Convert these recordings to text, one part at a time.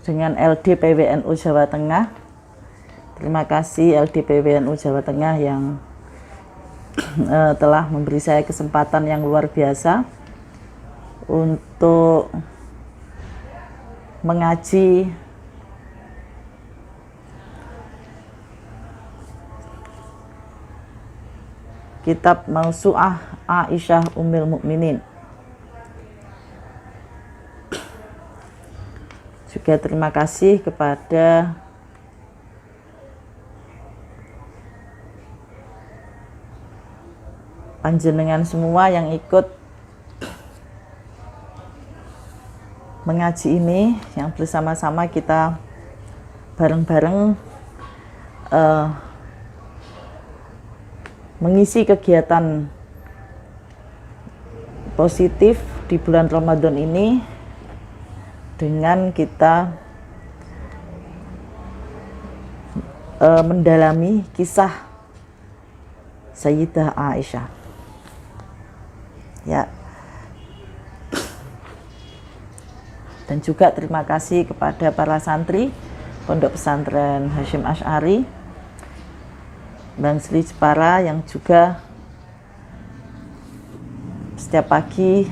dengan LD PWNU Jawa Tengah. Terima kasih LD PWNU Jawa Tengah yang telah memberi saya kesempatan yang luar biasa untuk mengaji kitab Mausu'ah Aisyah Ummul Mukminin. Juga terima kasih kepada panjenengan semua yang ikut mengaji ini, yang bersama-sama kita bareng-bareng mengisi kegiatan positif di bulan Ramadan ini dengan kita mendalami kisah Sayyidah Aisyah. Ya. Dan juga terima kasih kepada para santri Pondok Pesantren Hasyim Asy'ari Bang Sri Jepara yang juga setiap pagi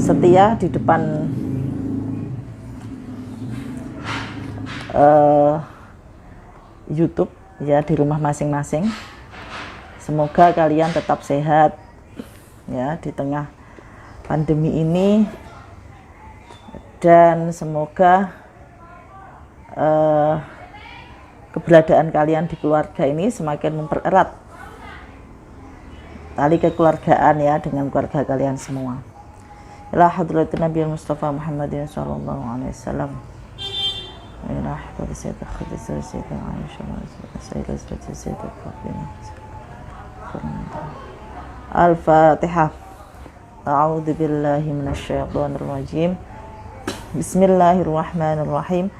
setia di depan YouTube ya, di rumah masing-masing. Semoga kalian tetap sehat ya di tengah pandemi ini, dan semoga keberadaan kalian di keluarga ini semakin mempererat tali kekeluargaan ya dengan keluarga kalian semua. Ila hadratin Nabi Mustafa Muhammadin sallallahu alaihi wasallam. Ila hadratin Sayyidah Khadijah Sayyidah Aisyah Sayyidah Sayyidah Fatimah. Al-Fatihah. A'udzu billahi minasyaitonir rajim. Bismillahirrahmanirrahim.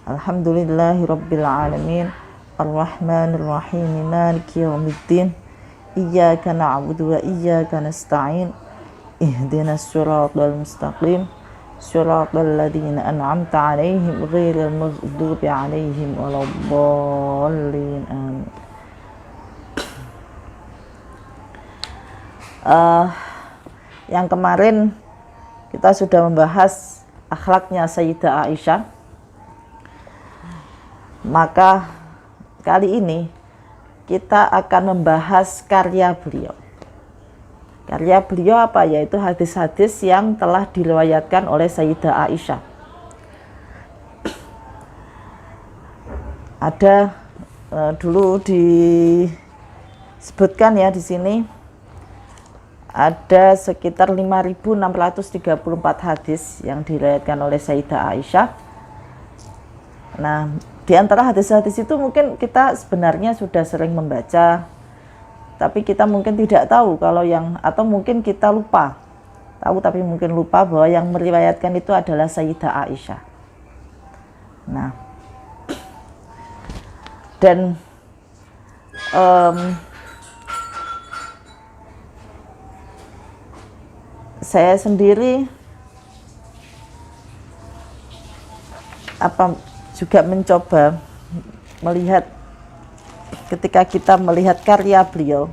Alhamdulillahi rabbil alamin. Arrahmanir rahim. Maliki yaumiddin. Iyyaka na'budu wa iyyaka nasta'in. Ihdinas siratal mustaqim. Siratal ladzina an'amta 'alaihim ghairil maghdubi 'alaihim waladdallin. Amin. Yang kemarin kita sudah membahas akhlaknya Sayyidah Aisyah. Maka kali ini kita akan membahas karya beliau. Karya beliau apa? Yaitu hadis-hadis yang telah diriwayatkan oleh Sayyidah Aisyah. Ada dulu disebutkan ya di sini ada sekitar 5.634 hadis yang diriwayatkan oleh Sayyidah Aisyah. Nah, di antara hadis-hadis itu mungkin kita sebenarnya sudah sering membaca, tapi kita mungkin tidak tahu kalau atau mungkin kita lupa. Tahu tapi mungkin lupa bahwa yang meriwayatkan itu adalah Sayyidah Aisyah. Nah, dan saya sendiri juga mencoba melihat, ketika kita melihat karya beliau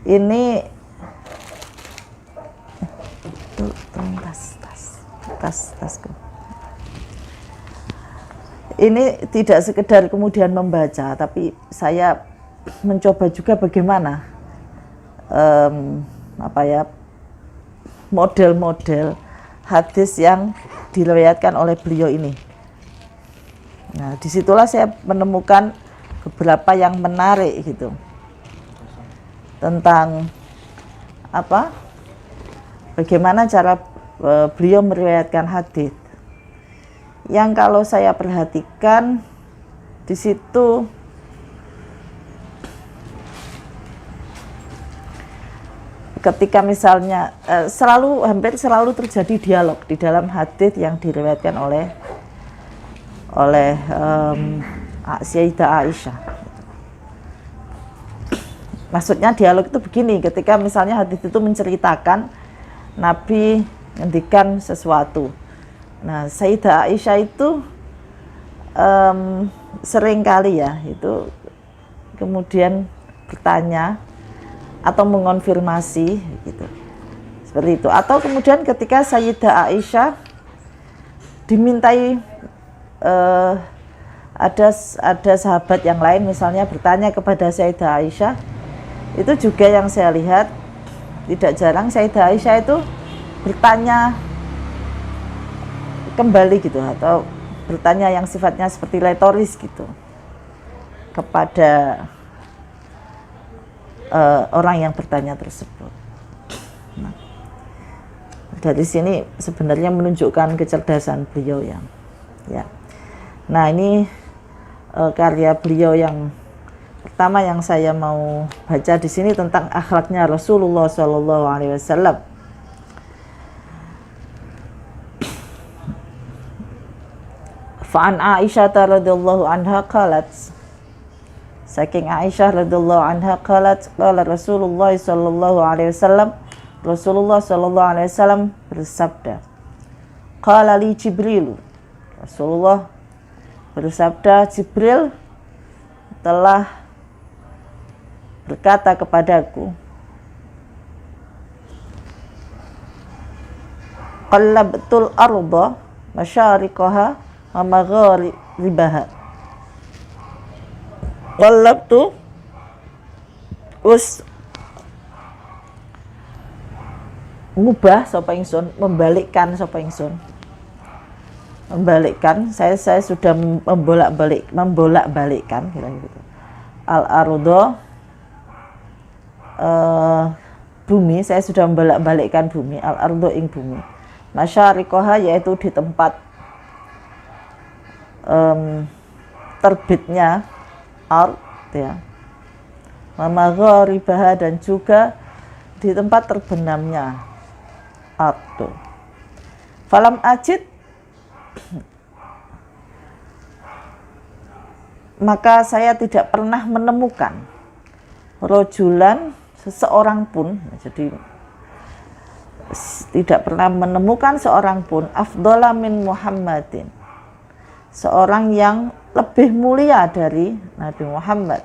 ini tasku. Ini tidak sekedar kemudian membaca, tapi saya mencoba juga bagaimana model-model hadis yang diriwayatkan oleh beliau ini. Nah, disitulah saya menemukan beberapa yang menarik gitu tentang bagaimana cara beliau meriwayatkan hadis. Yang kalau saya perhatikan di situ ketika misalnya hampir selalu terjadi dialog di dalam hadis yang diriwayatkan oleh Sayyidah Aisyah. Maksudnya dialog itu begini, ketika misalnya hadis itu menceritakan Nabi ngendikan sesuatu. Nah, Sayyidah Aisyah itu sering kali ya itu kemudian bertanya atau mengonfirmasi gitu. Seperti itu. Atau kemudian ketika Sayyidah Aisyah dimintai ada sahabat yang lain misalnya bertanya kepada Sayyidah Aisyah, itu juga yang saya lihat tidak jarang Sayyidah Aisyah itu bertanya kembali gitu, atau bertanya yang sifatnya seperti retoris gitu kepada orang yang bertanya tersebut. Nah, dari sini sebenarnya menunjukkan kecerdasan beliau ya. Nah, ini karya beliau yang pertama yang saya mau baca di sini tentang akhlaknya Rasulullah Shallallahu Alaihi Wasallam. Fa'an Aisyah radhiyallahu anha qalat, saking Aisyah radhiyallahu anha qalat, qala Rasulullah Shallallahu Alaihi Wasallam, Rasulullah Shallallahu Alaihi Wasallam bersabda, qala li Jibril, Rasulullah bersabda, Jibril telah berkata kepadaku, qallabtul arda masyariqaha wa magharibaha. Qallabtu us ngubah sapa ingsun, membalikkan sapa ingsun. Membalikkan, saya sudah membolak-balikkan kira gitu. Al-ardo bumi, saya sudah membolak-balikkan bumi, al-ardo ing bumi. Masyariqaha yaitu di tempat terbitnya ard ya. Wa magharibaha dan juga di tempat terbenamnya ard. Falam ajid, maka saya tidak pernah menemukan rojulan, seseorang pun, jadi tidak pernah menemukan seorang pun afdhala min Muhammadin, seorang yang lebih mulia dari Nabi Muhammad.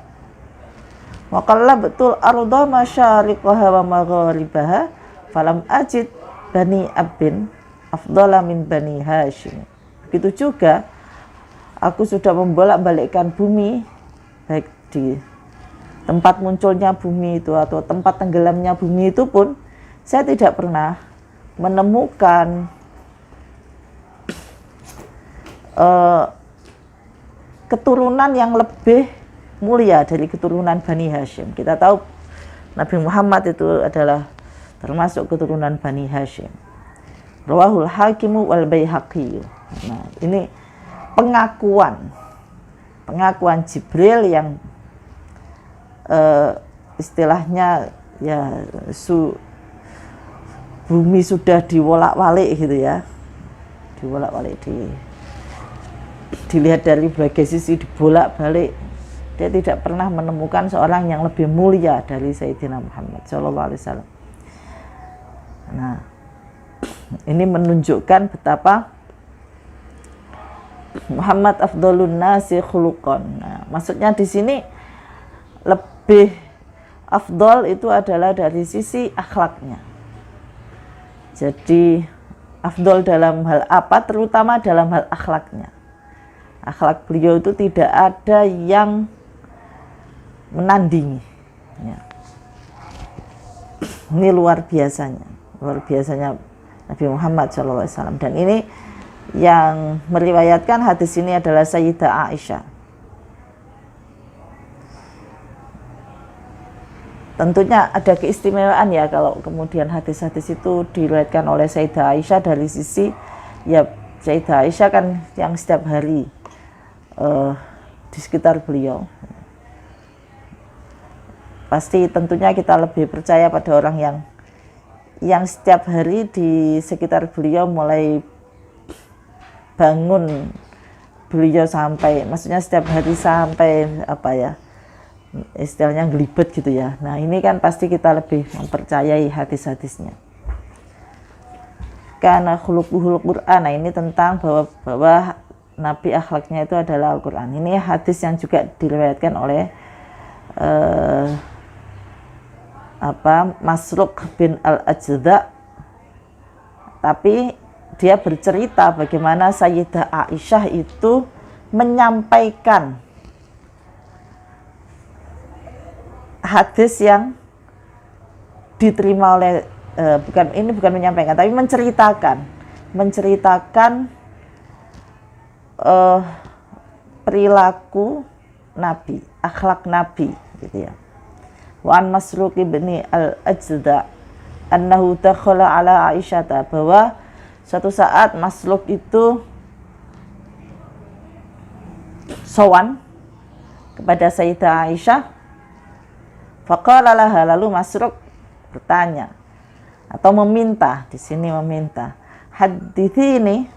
Wa qallabtul arda masyariqaha wa magharibaha falam ajid bani abin afdhala min bani Hashim. Begitu juga aku sudah membolak-balikkan bumi, baik di tempat munculnya bumi itu atau tempat tenggelamnya bumi itu pun saya tidak pernah menemukan keturunan yang lebih mulia dari keturunan Bani Hashim. Kita tahu Nabi Muhammad itu adalah termasuk keturunan Bani Hashim. Rawahul Hakimu wal Baihaqi. Nah, ini pengakuan Jibril yang istilahnya ya bumi sudah diwolak-walik gitu ya, diwolak-walik, dilihat dari berbagai sisi, dibolak-balik. Dia tidak pernah menemukan seorang yang lebih mulia dari Sayyidina Muhammad Shallallahu Alaihi Wasallam. Nah, ini menunjukkan betapa Muhammad afdhalun nasi khuluqan. Nah, maksudnya di sini lebih afdal itu adalah dari sisi akhlaknya. Jadi afdal dalam hal apa? Terutama dalam hal akhlaknya. Akhlak beliau itu tidak ada yang menandingi. Ya. Ini luar biasanya Nabi Muhammad SAW. Dan ini yang meriwayatkan hadis ini adalah Sayyidah Aisyah. Tentunya ada keistimewaan ya kalau kemudian hadis-hadis itu diriwayatkan oleh Sayyidah Aisyah dari sisi ya Sayyidah Aisyah kan yang setiap hari di sekitar beliau. Pasti tentunya kita lebih percaya pada orang yang setiap hari di sekitar beliau, mulai bangun beliau sampai, maksudnya setiap hari sampai apa ya, istilahnya gelibet gitu ya. Nah, ini kan pasti kita lebih mempercayai hadis-hadisnya. kana khuluquhul Qur'an. Nah, ini tentang bahwa Nabi akhlaknya itu adalah Al-Qur'an. Ini hadis yang juga diriwayatkan oleh Masruq bin Al-Ajda', tapi dia bercerita bagaimana Sayyidah Aisyah itu menyampaikan hadis yang diterima oleh bukan menyampaikan tapi menceritakan perilaku Nabi, akhlak Nabi gitu ya. Wa an Masruq bin Al-Ajda' annahu dakhala ala Aisyah, bahwa suatu saat Masruq itu sowan kepada Sayyidah Aisyah. Faqala laha, lalu Masruq bertanya atau meminta, di sini meminta, hadithini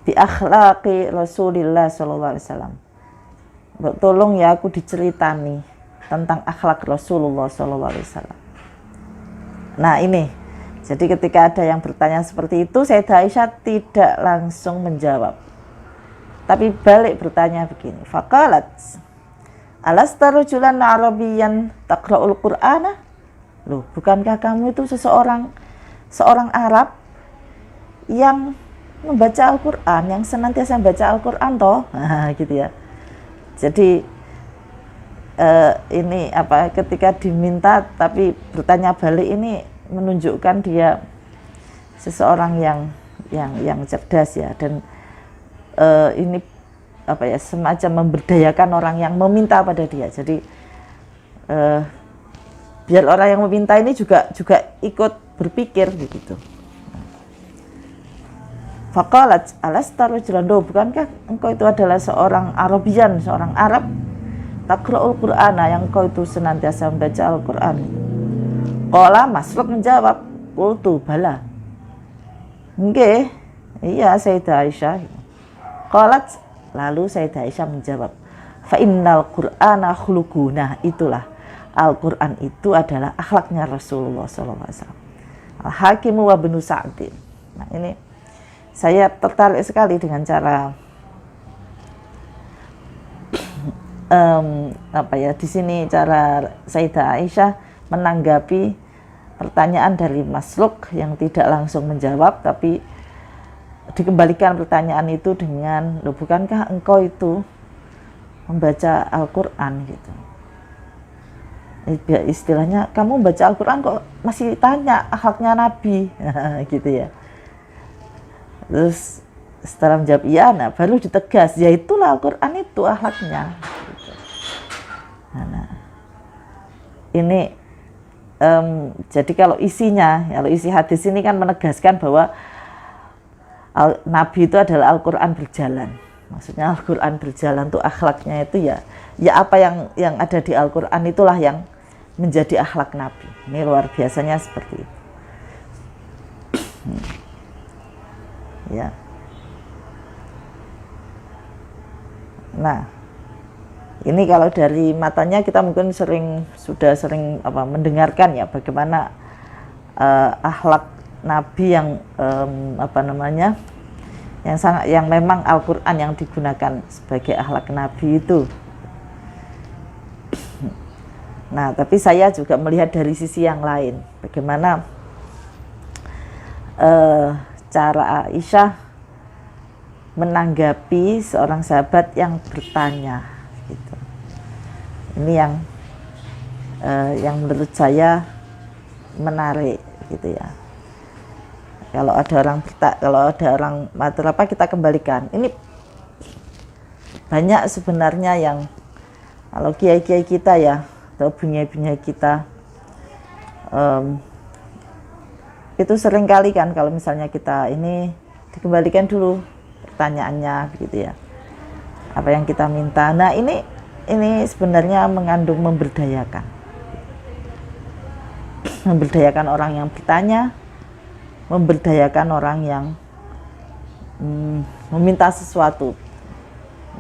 bi akhlaqi Rasulillah sallallahu alaihi wasallam. Tolong ya aku diceritani tentang akhlak Rasulullah sallallahu alaihi wasallam. Nah, ini. Jadi ketika ada yang bertanya seperti itu, Sayyidah Aisyah tidak langsung menjawab. Tapi balik bertanya begini. Faqalat, alasta rajulan Arabiyyan taqra'ul Qur'ana? Loh, bukankah kamu itu seorang Arab yang membaca Al-Qur'an, yang senantiasa membaca Al-Qur'an toh? Nah, gitu ya. Jadi ini ketika diminta tapi bertanya balik, ini menunjukkan dia seseorang yang cerdas ya, dan ini semacam memberdayakan orang yang meminta pada dia. Jadi biar orang yang meminta ini juga ikut berpikir begitu. Faqalat alasta rajulan, bukankah engkau itu adalah seorang Arabian, seorang Arab, taqra'ul Qur'ana, yang engkau itu senantiasa membaca Al-Qur'an? Qala, Masruq menjawab, qultu bala, nggih, iya Sayyidah Aisyah. Qalat, lalu Sayyidah Aisyah menjawab, fa innal Qur'ana khuluquna, itulah Al-Qur'an itu adalah akhlaknya Rasulullah sallallahu alaihi wasallam. Al-Hakim wa Ibnu Sa'd. Nah, ini saya tertarik sekali dengan cara di sini cara Sayyidah Aisyah menanggapi pertanyaan dari Masruq yang tidak langsung menjawab, tapi dikembalikan pertanyaan itu dengan, loh, bukankah engkau itu membaca Al-Qur'an gitu. Istilahnya, kamu baca Al-Qur'an kok masih tanya akhlaknya Nabi gitu ya. Terus setelah menjawab iya, nah baru ditegas, ya itulah Al-Qur'an itu akhlaknya gitu. Nah, ini jadi kalau isi hadis ini kan menegaskan bahwa Nabi itu adalah Al-Qur'an berjalan. Maksudnya Al-Qur'an berjalan tuh akhlaknya itu ya apa yang ada di Al-Qur'an itulah yang menjadi akhlak Nabi. Ini luar biasanya seperti itu. Ya. Nah, ini kalau dari matanya kita mungkin sudah sering mendengarkan ya bagaimana akhlak Nabi yang memang Al-Qur'an yang digunakan sebagai akhlak Nabi itu. Nah, tapi saya juga melihat dari sisi yang lain, bagaimana cara Aisyah menanggapi seorang sahabat yang bertanya gitu. Ini yang menurut saya menarik gitu ya. Kalau ada orang kita kembalikan. Ini banyak sebenarnya yang kalau kiai-kiai kita ya atau bunyai-bunyai kita itu sering kali kan kalau misalnya kita ini dikembalikan dulu pertanyaannya begitu ya, apa yang kita minta. Nah, ini sebenarnya mengandung memberdayakan orang yang bertanya, memberdayakan orang yang meminta sesuatu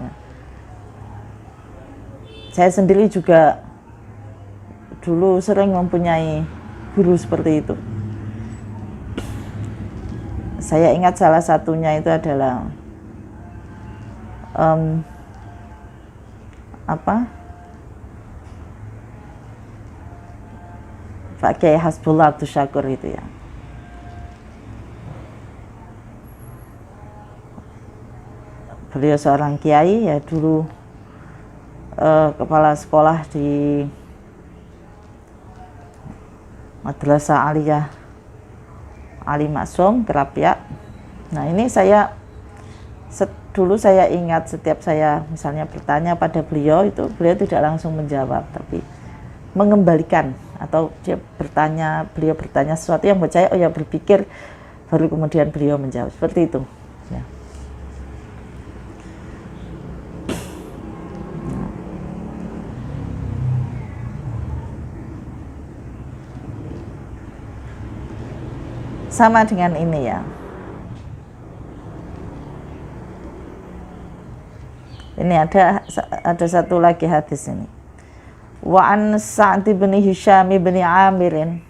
ya. Saya sendiri juga dulu sering mempunyai guru seperti itu. Saya ingat salah satunya itu adalah Pak Kiai Hasbullah Abdus Syakur itu ya. Beliau seorang kiai ya, dulu kepala sekolah di Madrasah Aliyah Ali Maksum Kerapiak. Nah ini dulu saya ingat setiap saya misalnya bertanya pada beliau itu, beliau tidak langsung menjawab, tapi mengembalikan, atau beliau bertanya sesuatu yang buat saya, oh ya berpikir, baru kemudian beliau menjawab, seperti itu ya. Sama dengan ini ya. Ini ada satu lagi hadis ini. Wa an Sa'd bin Hisham bin Amir.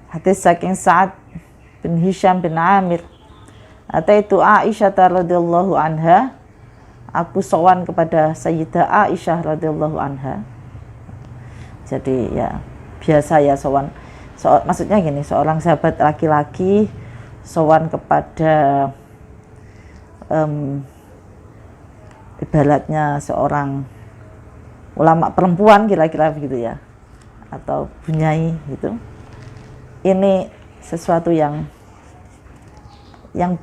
Hadis saking Sa'd bin Hisham bin Amir. Ataitu Aisyah radhiyallahu anha. Aku sowan kepada Sayyidah Aisyah radhiyallahu anha. Jadi ya biasa ya sowan. Maksudnya gini, seorang sahabat laki-laki sowan kepada ibaratnya seorang ulama perempuan kira-kira begitu ya, atau bunyai gitu. Ini sesuatu yang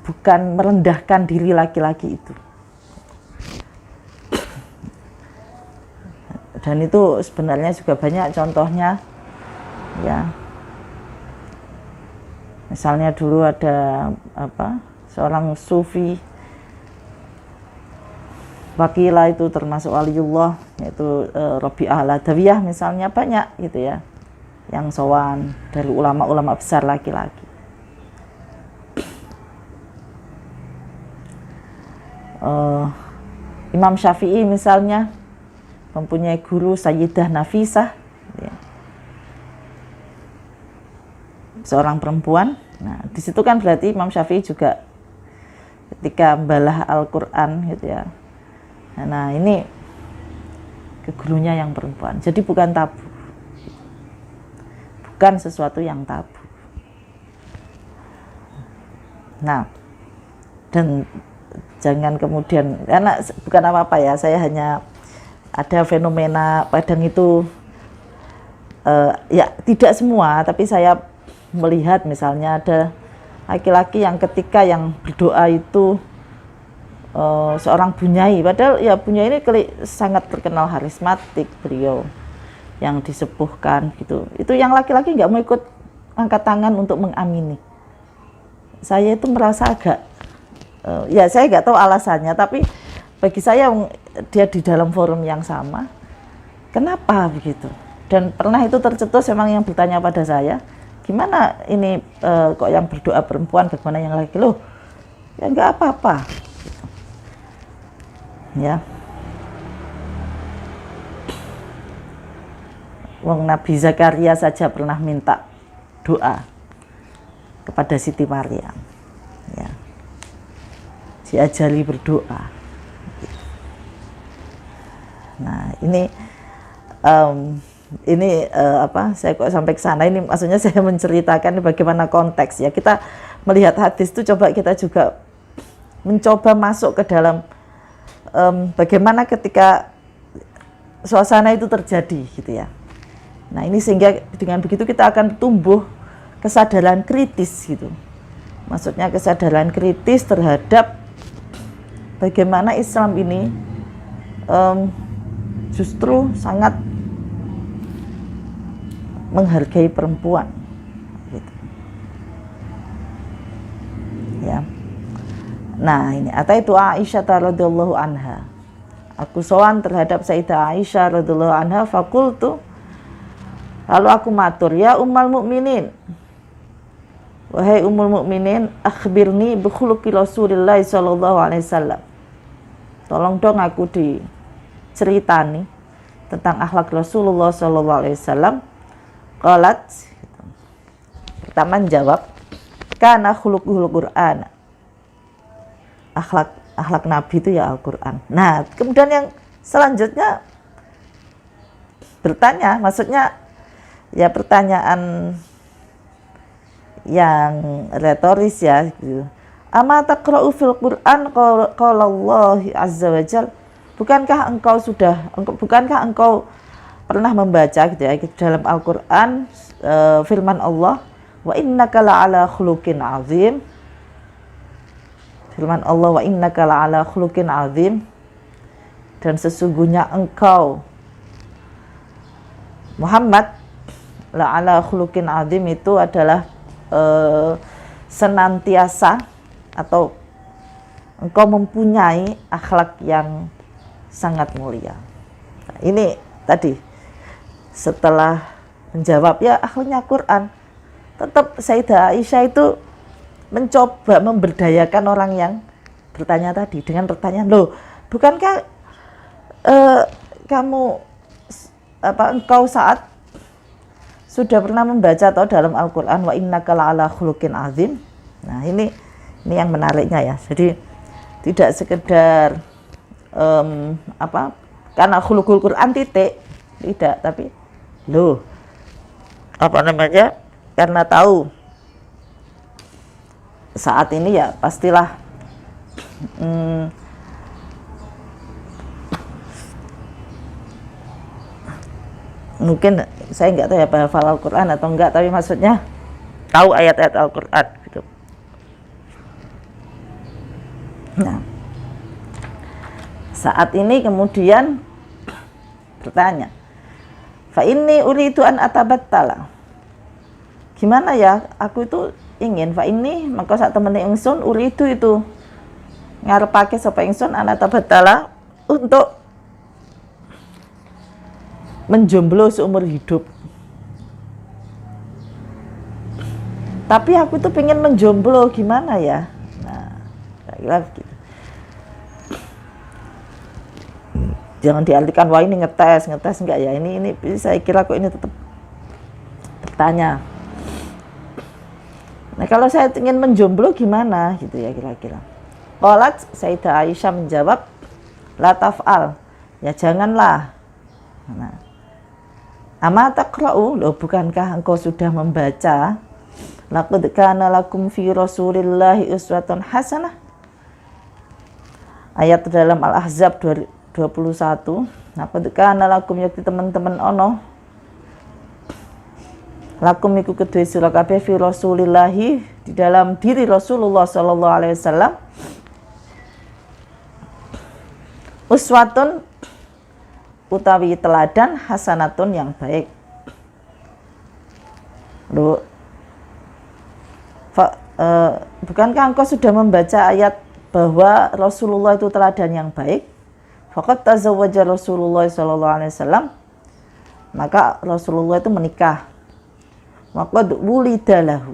bukan merendahkan diri laki-laki itu. Dan itu sebenarnya juga banyak contohnya ya. Misalnya dulu ada seorang sufi Wakilah itu termasuk waliullah, yaitu Rabi'ah al-Adawiyah misalnya, banyak gitu ya yang sowan dari ulama-ulama besar laki-laki. Imam Syafi'i misalnya mempunyai guru Sayyidah Nafisah ya, seorang perempuan. Nah, di situ kan berarti Imam Syafi'i juga ketika membalah Al-Qur'an gitu ya. Nah, ini ke gurunya yang perempuan. Jadi bukan tabu. Bukan sesuatu yang tabu. Nah, dan jangan kemudian, karena bukan apa-apa ya, saya hanya ada fenomena Padang itu ya tidak semua, tapi saya melihat misalnya ada laki-laki yang ketika yang berdoa itu seorang bunyai, padahal ya bunyai ini sangat terkenal karismatik beliau yang disepuhkan gitu. Itu yang laki-laki nggak mau ikut angkat tangan untuk mengamini. Saya itu merasa agak ya saya nggak tahu alasannya, tapi bagi saya dia di dalam forum yang sama, kenapa begitu? Dan pernah itu tercetus memang yang bertanya pada saya, gimana ini kok yang berdoa perempuan, bagaimana yang laki? Loh, ya nggak apa-apa. Gitu. Ya. Wong Nabi Zakaria saja pernah minta doa kepada Siti Maryam. Ya. Diajari berdoa. Nah, ini saya kok sampai ke sana, ini maksudnya saya menceritakan bagaimana konteks ya. Kita melihat hadis itu, coba kita juga mencoba masuk ke dalam bagaimana ketika suasana itu terjadi gitu ya. Nah, ini sehingga dengan begitu kita akan tumbuh kesadaran kritis gitu. Maksudnya kesadaran kritis terhadap bagaimana Islam ini justru sangat menghargai perempuan gitu. Ya. Nah, ini ataitu Aisyah radhiyallahu anha. Aku sowan terhadap Sayyidah Aisyah radhiyallahu anha, faqultu, lalu aku matur, ya ummul mukminin, wahai ummul mukminin, akhbirni bi khuluqi Rasulillah sallallahu alaihi wasallam. Tolong dong aku diceritani tentang akhlak Rasulullah sallallahu alaihi wasallam. Qalat, pertama jawab, kana khuluquhul Qur'an. Akhlak Nabi itu ya Al-Qur'an. Nah, kemudian yang selanjutnya bertanya, maksudnya ya pertanyaan yang retoris ya gitu. Ama taqra'u fil Qur'an qala Allah azza wa jalla. Bukankah engkau pernah membaca gitu ya dalam Al-Qur'an firman Allah, wa innaka la'ala khuluqin azim. Firman Allah, wa innaka la'ala khuluqin azim, dan sesungguhnya engkau Muhammad la'ala khuluqin azim itu adalah senantiasa atau engkau mempunyai akhlak yang sangat mulia. Nah, ini tadi setelah menjawab ya akhlaknya Quran, tetap Sayyidah Aisyah itu mencoba memberdayakan orang yang bertanya tadi dengan pertanyaan, loh bukankah engkau saat sudah pernah membaca atau dalam Al-Quran wa innaka la'ala khuluqin azim. Nah ini yang menariknya ya, jadi tidak sekedar karena khuluqul Quran titik, tidak, tapi loh karena tahu saat ini ya pastilah mungkin saya nggak tahu ya hafal Al-Quran atau enggak, tapi maksudnya tahu ayat-ayat Al-Quran gitu. Nah, saat ini kemudian bertanya, fa inni uridu an atabattala. Gimana ya, aku itu ingin, fa ini maka saat temene ingsun uridu itu ngarepake sapa ingsun an atabattala untuk menjomblo seumur hidup. Tapi aku tuh pengen menjomblo, gimana ya? Nah, kira gitu. Jangan diartikan wah ini ngetes enggak ya. Ini saya kira kok ini tetap bertanya. Nah, kalau saya ingin menjomblo gimana gitu ya kira-kira. Qalat Sayyidah Aisyah menjawab, la taf'al. Ya janganlah. Nah, ama taqra'u, loh bukankah engkau sudah membaca laqad kana lakum fi rasulillahi uswatun hasanah, ayat dalam Al-Ahzab 21. Laqad kana lakum, yakti teman-teman ono lakum iku kedue sira kabeh fi rasulillahi, di dalam diri Rasulullah sallallahu alaihi wasallam, uswatun utawi teladan, hasanatun yang baik. Loh, bukankah engkau sudah membaca ayat bahwa Rasulullah itu teladan yang baik? Faqad tazawwaja Rasulullah sallallahu alaihi wasallam, maka Rasulullah itu menikah. Waqad wulida lahu,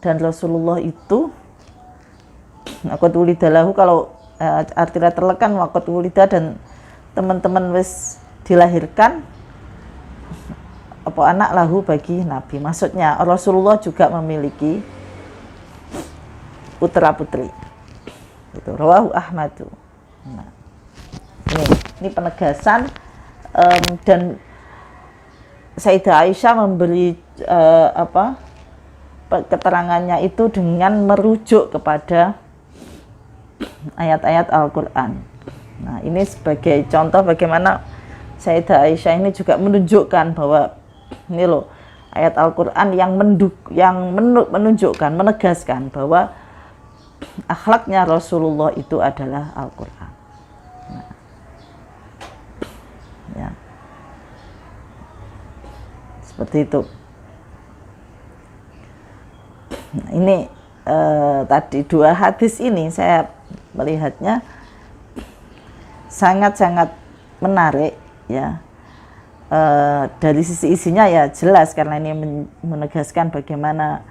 dan Rasulullah itu waqad wulida lahu, kalau artinya terlekan waqad wulida, dan teman-teman wis dilahirkan apa anak lahu bagi Nabi. Maksudnya Rasulullah juga memiliki putra putri. Itu rawahu Ahmadu. Nah, ini penegasan dan Sayyidah Aisyah memberi keterangannya itu dengan merujuk kepada ayat-ayat Al-Quran. Nah, ini sebagai contoh bagaimana Sayyidah Aisyah ini juga menunjukkan bahwa ini loh ayat Al-Quran yang menunjukkan, menegaskan bahwa akhlaknya Rasulullah itu adalah Al-Quran. Nah, ya. Seperti itu. Nah, ini tadi dua hadis ini saya melihatnya sangat-sangat menarik ya. Dari sisi isinya ya jelas, karena ini menegaskan bagaimana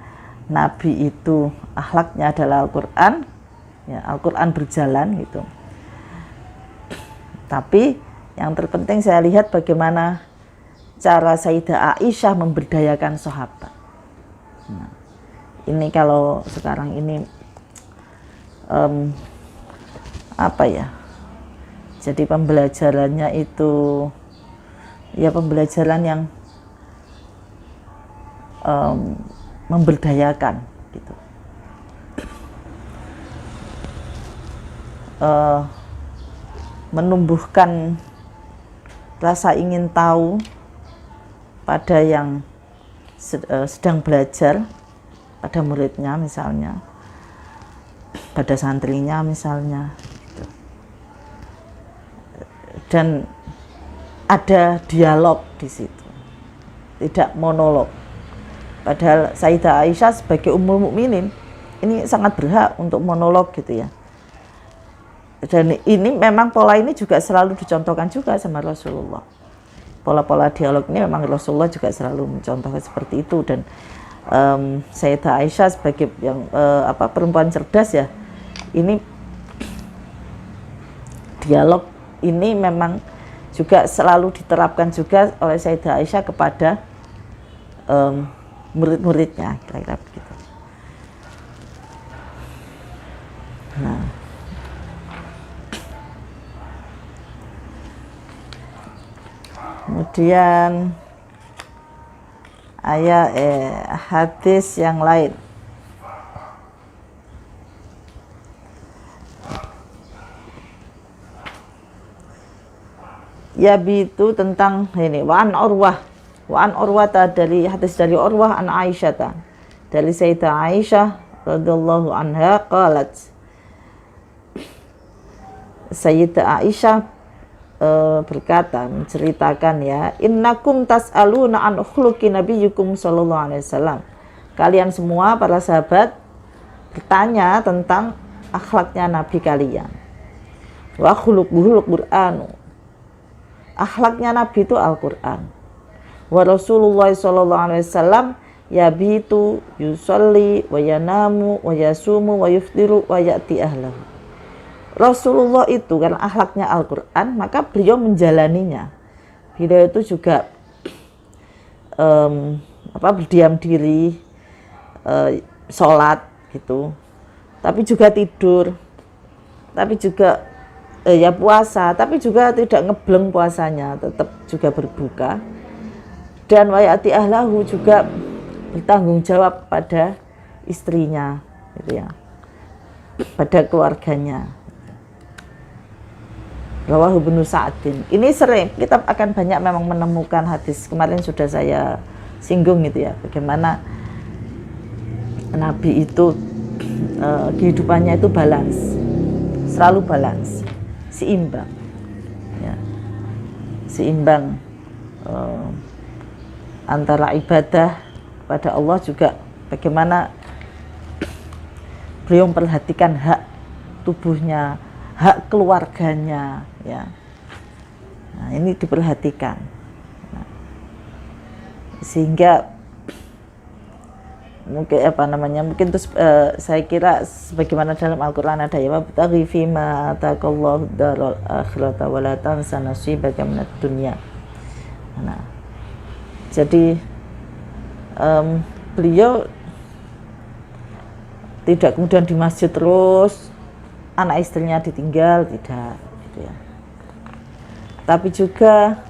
Nabi itu akhlaknya adalah Al-Quran ya, Al-Quran berjalan gitu. Tapi yang terpenting saya lihat bagaimana cara Sayyidah Aisyah memberdayakan sahabat. Nah, ini kalau sekarang ini apa ya, jadi pembelajarannya itu ya pembelajaran yang memberdayakan gitu, menumbuhkan rasa ingin tahu pada yang sedang belajar, pada muridnya misalnya, pada santrinya misalnya gitu. Dan ada dialog di situ, tidak monolog. Padahal Sayyidah Aisyah sebagai Ummul Mukminin ini sangat berhak untuk monolog gitu ya. Dan ini memang pola ini juga selalu dicontohkan juga sama Rasulullah. Pola-pola dialog ini memang Rasulullah juga selalu mencontohkan seperti itu. Dan Sayyidah Aisyah sebagai yang perempuan cerdas ya, ini dialog ini memang juga selalu diterapkan juga oleh Sayyidah Aisyah kepada murid-muridnya, kira-kira begitu. Nah, kemudian hadis yang lain. Ya itu tentang ini wa an Urwah dari hadis dari Urwah an Aisyah, dari Sayyidah Aisyah radhiyallahu anha qalat, Sayyidah Aisyah berkata, menceritakan ya, innakum tas'aluna an khuluqi nabiyyukum sallallahu alaihi wasallam. Kalian semua para sahabat bertanya tentang akhlaknya nabi kalian. Wa khuluquhul Qur'anu. Akhlaknya nabi itu Al-Qur'an. Wa Rasulullah sallallahu alaihi wasallam yabitu yusalli wa yanamu wa yasumu wa yuftiru wa ya'ti ahlahu. Rasulullah itu karena akhlaknya Al-Quran, maka beliau menjalaninya. Beliau itu juga berdiam diri, sholat gitu, tapi juga tidur, tapi juga ya puasa, tapi juga tidak ngebleng puasanya, tetap juga berbuka. Dan wayati ahlahu juga bertanggung jawab pada istrinya, gitu ya, pada keluarganya. Rawahu Ibnu Sa'din. Ini sering kita akan banyak memang menemukan hadis, kemarin sudah saya singgung gitu ya, bagaimana Nabi itu kehidupannya itu balance, selalu balance, seimbang ya. Seimbang antara ibadah pada Allah, juga bagaimana beliau memperhatikan hak tubuhnya, hak keluarganya ya. Nah, ini diperhatikan. Nah, sehingga mungkin terus saya kira sebagaimana dalam Al-Qur'an ada ya, wabtaghi fima ataqallahu daral akhirata wa la tansa nasibaka minad dunya. Nah, jadi beliau tidak kemudian di masjid terus, anak istrinya ditinggal, tidak gitu ya. Tapi juga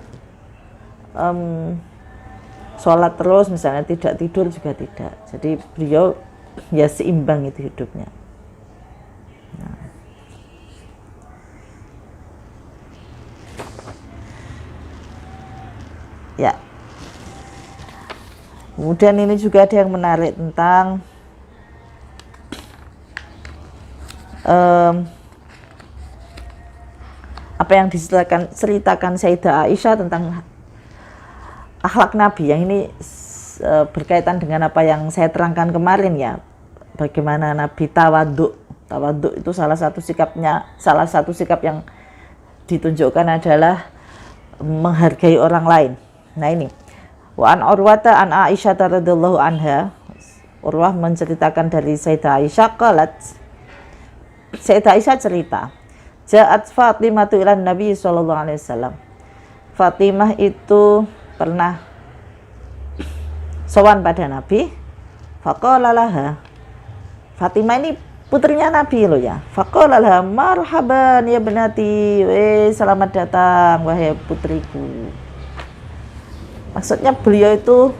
sholat terus misalnya, tidak tidur juga tidak. Jadi beliau ya seimbang itu hidupnya. Nah. Ya. Kemudian ini juga ada yang menarik tentang apa yang diceritakan Sayyidah Aisyah tentang akhlak Nabi, yang ini berkaitan dengan apa yang saya terangkan kemarin ya, bagaimana Nabi tawadhu itu salah satu sikap yang ditunjukkan adalah menghargai orang lain. Nah ini wa an Urwata an Aisyah radhiyallahu anha, Urwah menceritakan dari Sayyidah Aisyah qalat, Sayyidah Aisyah cerita, Ja'at Fatimah ilan Nabi sallallahu alaihi wasallam. Fatimah itu pernah sowan pada Nabi. Faqala laha, Fatimah ini putrinya Nabi loh ya. Faqala laha marhaban ya benati, selamat datang wahai putriku. Maksudnya beliau itu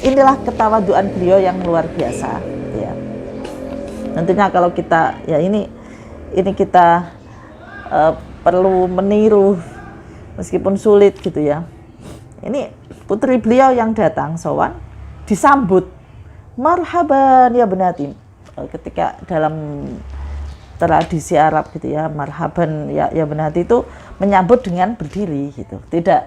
inilah ketawaduan beliau yang luar biasa gitu ya. Tentunya kalau kita ya ini kita perlu meniru meskipun sulit gitu ya. Ini putri beliau yang datang sowan disambut marhaban ya benati. Ketika dalam tradisi Arab gitu ya, marhaban ya benati itu menyambut dengan berdiri gitu. Tidak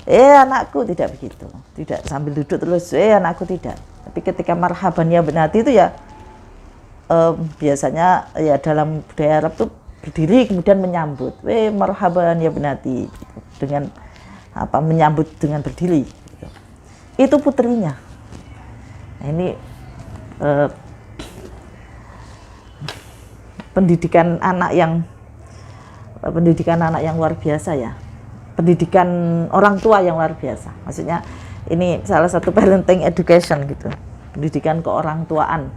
anakku, tidak begitu. Tidak sambil duduk terus anakku, tidak. Tapi ketika marhaban ya benati itu ya biasanya ya dalam budaya Arab tuh berdiri kemudian menyambut marhaban ya benati gitu. Dengan menyambut dengan berdiri gitu. Itu putrinya. Nah, ini pendidikan anak yang luar biasa ya, pendidikan orang tua yang luar biasa. Maksudnya ini salah satu parenting education gitu, pendidikan keorangtuaan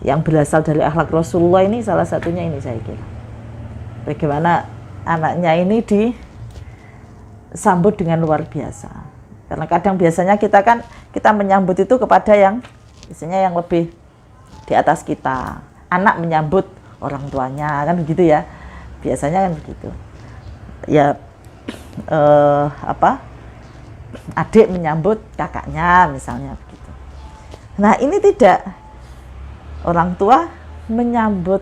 yang berasal dari akhlak Rasulullah. Ini salah satunya ini saya kira. Bagaimana anaknya ini disambut dengan luar biasa. Karena kadang biasanya kita menyambut itu kepada yang biasanya yang lebih di atas kita. Anak menyambut orang tuanya kan begitu ya, biasanya kan begitu ya. Adik menyambut kakaknya misalnya begitu. Nah ini tidak, orang tua menyambut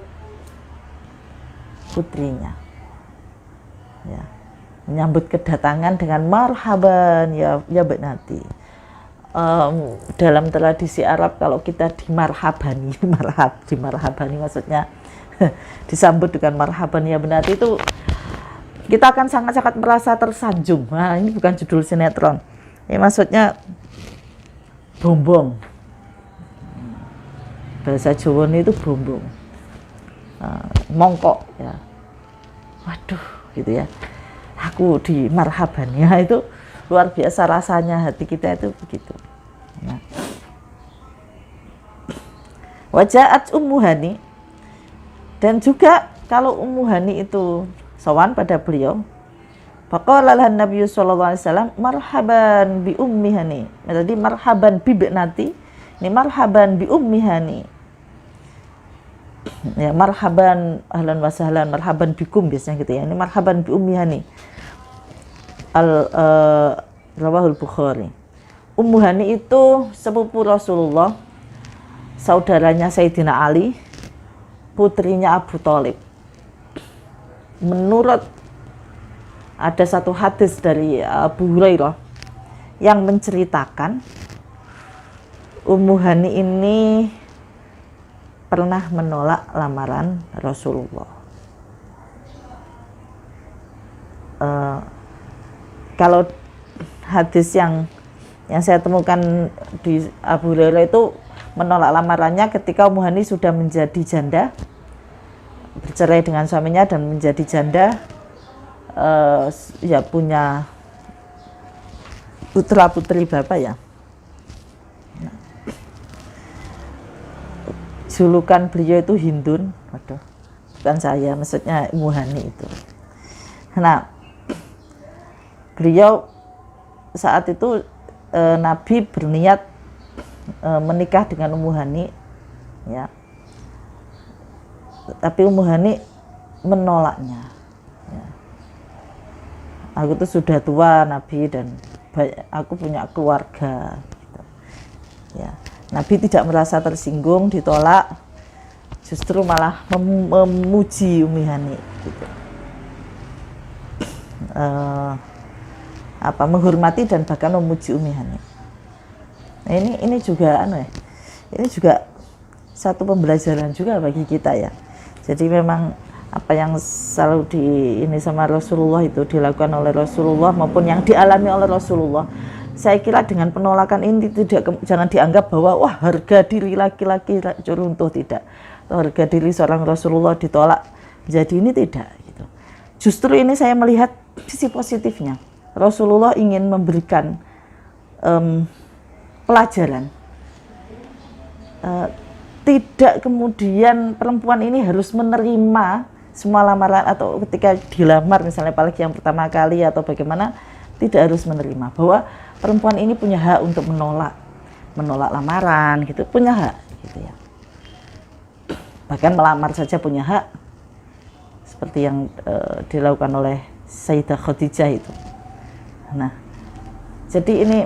putrinya ya, menyambut kedatangan dengan marhaban ya benati. Dalam tradisi Arab kalau kita dimarhabani maksudnya disambut dengan marhaban ya benati itu kita akan sangat-sangat merasa tersanjung. Nah, ini bukan judul sinetron. Ya maksudnya bombong. Bahasa Jawa itu bombong. Mongkok ya. Waduh, gitu ya. Aku dimarhabani ya, itu luar biasa rasanya, hati kita itu begitu. Nah. Wajaat Ummu Hani. Dan juga kalau Ummu Hani itu sowan pada beliau, faqala lahan Nabi sallallahu alaihi wasallam marhaban bi Ummi Hani. Jadi marhaban bi benati, ini marhaban bi Ummi Hani. Ya, marhaban ahlan wa sahlan, marhaban bikum biasanya gitu ya. Ini marhaban bi Ummi Hani. Rawahul Bukhari. Ummu Hani itu sepupu Rasulullah, saudaranya Sayyidina Ali, putrinya Abu Thalib. Menurut ada satu hadis dari Abu Hurairah yang menceritakan Ummu Hani ini pernah menolak lamaran Rasulullah. Kalau hadis yang saya temukan di Abu Hurairah itu menolak lamarannya ketika Ummu Hani sudah menjadi janda, bercerai dengan suaminya dan menjadi janda, ya punya putra putri bapak ya. Nah, julukan beliau itu Hindun, waduh, bukan saya, maksudnya Ummu Hani itu. Nah, beliau saat itu Nabi berniat menikah dengan Ummu Hani ya, tapi Ummu Hani menolaknya ya. Aku tuh sudah tua Nabi dan aku punya keluarga gitu. Ya, Nabi tidak merasa tersinggung ditolak, justru malah memuji Ummu Hani gitu. Menghormati dan bahkan memuji Ummu Hani. Nah, ini juga ini juga satu pembelajaran juga bagi kita ya. Jadi memang apa yang selalu ini sama Rasulullah itu dilakukan oleh Rasulullah maupun yang dialami oleh Rasulullah. Saya kira dengan penolakan ini jangan dianggap bahwa wah harga diri laki-laki runtuh, tidak. Atau harga diri seorang Rasulullah ditolak. Jadi ini tidak gitu. Justru ini saya melihat sisi positifnya. Rasulullah ingin memberikan pelajaran tidak kemudian perempuan ini harus menerima semua lamaran, atau ketika dilamar misalnya apalagi yang pertama kali atau bagaimana, tidak harus menerima, bahwa perempuan ini punya hak untuk menolak lamaran gitu, punya hak gitu ya. Bahkan melamar saja punya hak, seperti yang dilakukan oleh Sayyidah Khadijah itu. Nah, jadi ini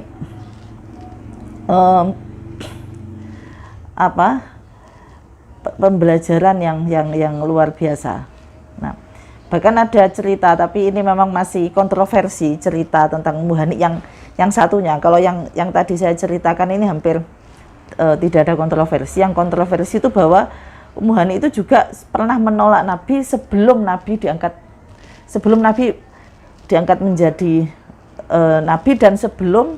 pembelajaran yang luar biasa. Nah, bahkan ada cerita, tapi ini memang masih kontroversi, cerita tentang Ummu Hani yang satunya. Kalau yang tadi saya ceritakan ini hampir tidak ada kontroversi. Yang kontroversi itu bahwa Ummu Hani itu juga pernah menolak Nabi sebelum Nabi diangkat menjadi Nabi, dan sebelum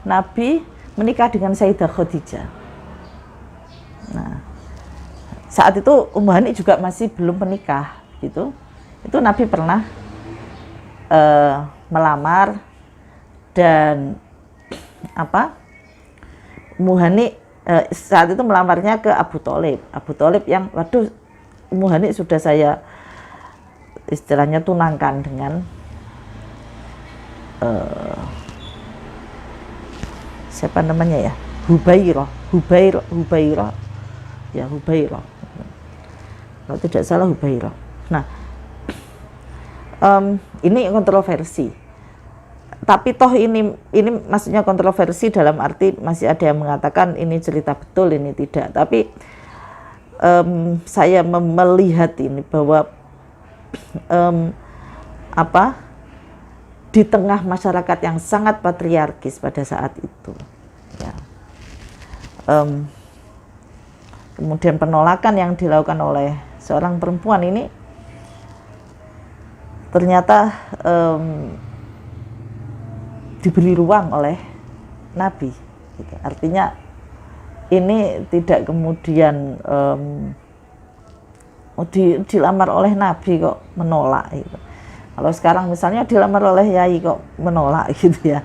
Nabi menikah dengan Sayyidah Khadijah. Nah, saat itu Ummu Hani juga masih belum menikah gitu. Itu Nabi pernah melamar, dan Ummu Hani saat itu melamarnya ke Abu Thalib. Abu Thalib yang, waduh, Ummu Hani sudah saya istilahnya tunangkan dengan siapa namanya ya, Hubairah ya, Hubairah kalau tidak salah, Hubairah. Nah, ini kontroversi, tapi toh ini maksudnya kontroversi dalam arti masih ada yang mengatakan ini cerita betul, ini tidak. Tapi saya melihat ini bahwa di tengah masyarakat yang sangat patriarkis pada saat itu ya, kemudian penolakan yang dilakukan oleh seorang perempuan ini ternyata diberi ruang oleh Nabi gitu. Artinya ini tidak kemudian dilamar oleh Nabi kok menolak gitu. Kalau sekarang misalnya dilamar oleh yai kok menolak gitu ya.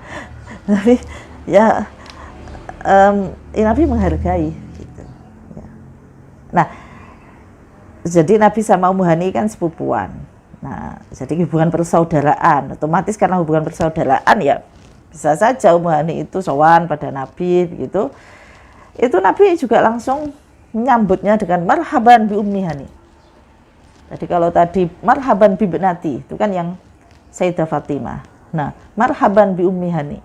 Tapi ya Nabi menghargai gitu ya. Nah, jadi Nabi sama Ummu Hani kan sepupuan. Nah, jadi hubungan persaudaraan, otomatis karena hubungan persaudaraan ya bisa saja Ummu Hani itu sowan pada Nabi begitu. Itu Nabi juga langsung menyambutnya dengan marhaban bi Ummi Hani. Jadi kalau tadi marhaban bi binati itu kan yang Sayyidah Fatimah. Nah, marhaban bi Ummi Hani.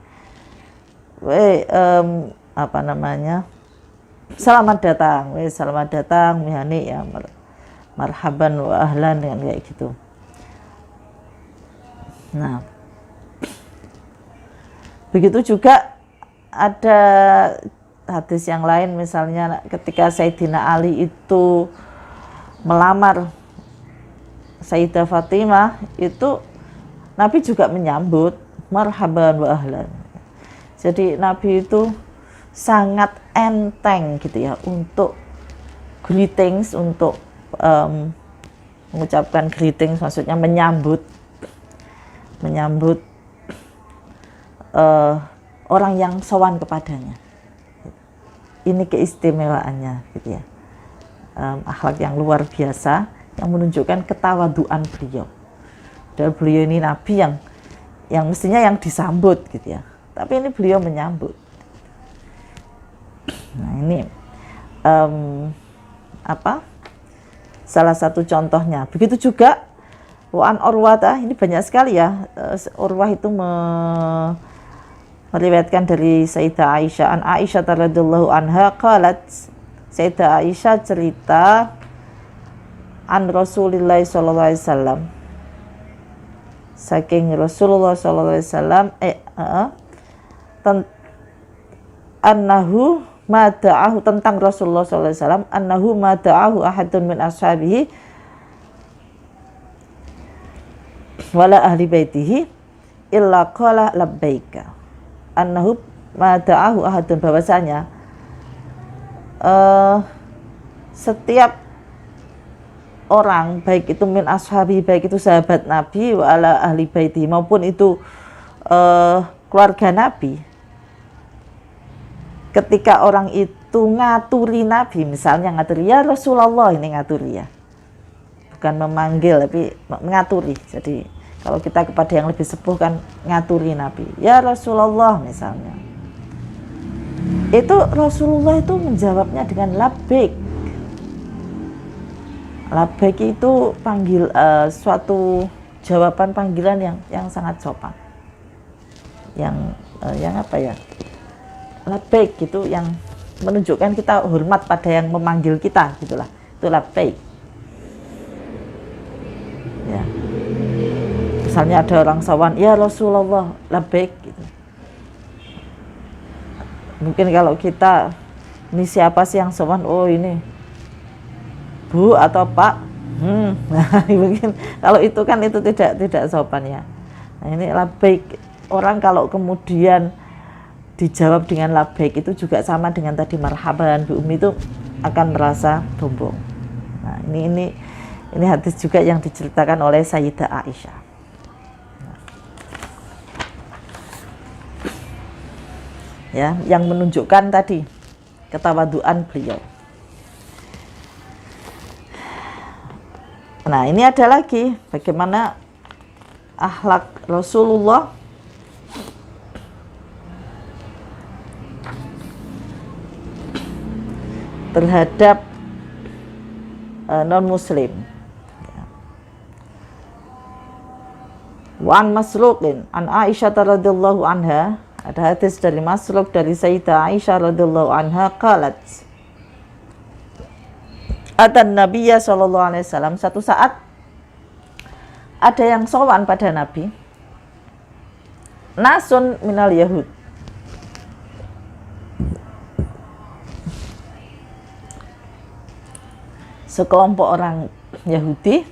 Selamat datang, selamat datang Ummi Hani ya, marhaban wa ahlan, dengan kayak gitu. Nah, begitu juga ada hadis yang lain, misalnya ketika Sayyidina Ali itu melamar Sayyidah Fatimah, itu Nabi juga menyambut marhaban wa ahlan. Jadi Nabi itu sangat enteng gitu ya untuk greetings, untuk mengucapkan greetings, maksudnya menyambut orang yang sowan kepadanya. Ini keistimewaannya gitu ya, akhlak yang luar biasa yang menunjukkan ketawaduan beliau. Dan beliau ini Nabi yang mestinya yang disambut gitu ya, tapi ini beliau menyambut. Nah, ini salah satu contohnya. Begitu juga Wa'an Urwah, ini banyak sekali ya. Urwah itu meriwayatkan dari Sayyidah Aisyah, an Aisyah radhiyallahu anha qalat, Sayyidah Aisyah cerita, an Rasulillah sallallahu alaihi wasallam, saking Rasulullah sallallahu alaihi wasallam annahu ma da'ahu, tentang Rasulullah sallallahu alaihi wasallam, annahu ma da'ahu ahadun min ashabihi wala ahli baitihi illa qala labbaika. Annahu ma da'ahu ahadun, bahwasanya setiap orang, baik itu min ashabi, baik itu sahabat Nabi, wa ala ahli baiti, maupun itu keluarga Nabi, ketika orang itu itu ngaturi Nabi, misalnya ngaturi ya Rasulullah, ini ngaturi ya, bukan memanggil tapi ngaturi. Jadi kalau kita kepada yang lebih sepuh kan ngaturi Nabi ya Rasulullah misalnya, itu Rasulullah itu menjawabnya dengan labbaik. Labbaik itu panggil suatu jawaban panggilan yang sangat sopan, yang apa ya, labbaik gitu, yang menunjukkan kita hormat pada yang memanggil kita gitulah, itu labbaik ya. Misalnya ada orang sowan ya Rasulullah labbaik gitu. Mungkin kalau kita, ini siapa sih yang sowan, oh ini Bu atau Pak, mungkin kalau itu kan itu tidak sopan ya. Nah, ini labbaik, orang kalau kemudian dijawab dengan labbaik itu juga sama dengan tadi marhaban Bu Umi, itu akan merasa sombong. Nah, ini hadis juga yang diceritakan oleh Sayyidah Aisyah. Ya, yang menunjukkan tadi ketawaduan beliau. Nah, ini ada lagi bagaimana akhlak Rasulullah terhadap non-muslim. Wa an Masruqin an Aisyah radhiyallahu anha, ada hadis dari Masruq dari Sayyidah Aisyah radhiyallahu anha qalat, atan Nabiyya sallallahu alaihi wasallam, satu saat ada yang sowan pada Nabi, nasun minal Yahud, sekelompok orang Yahudi,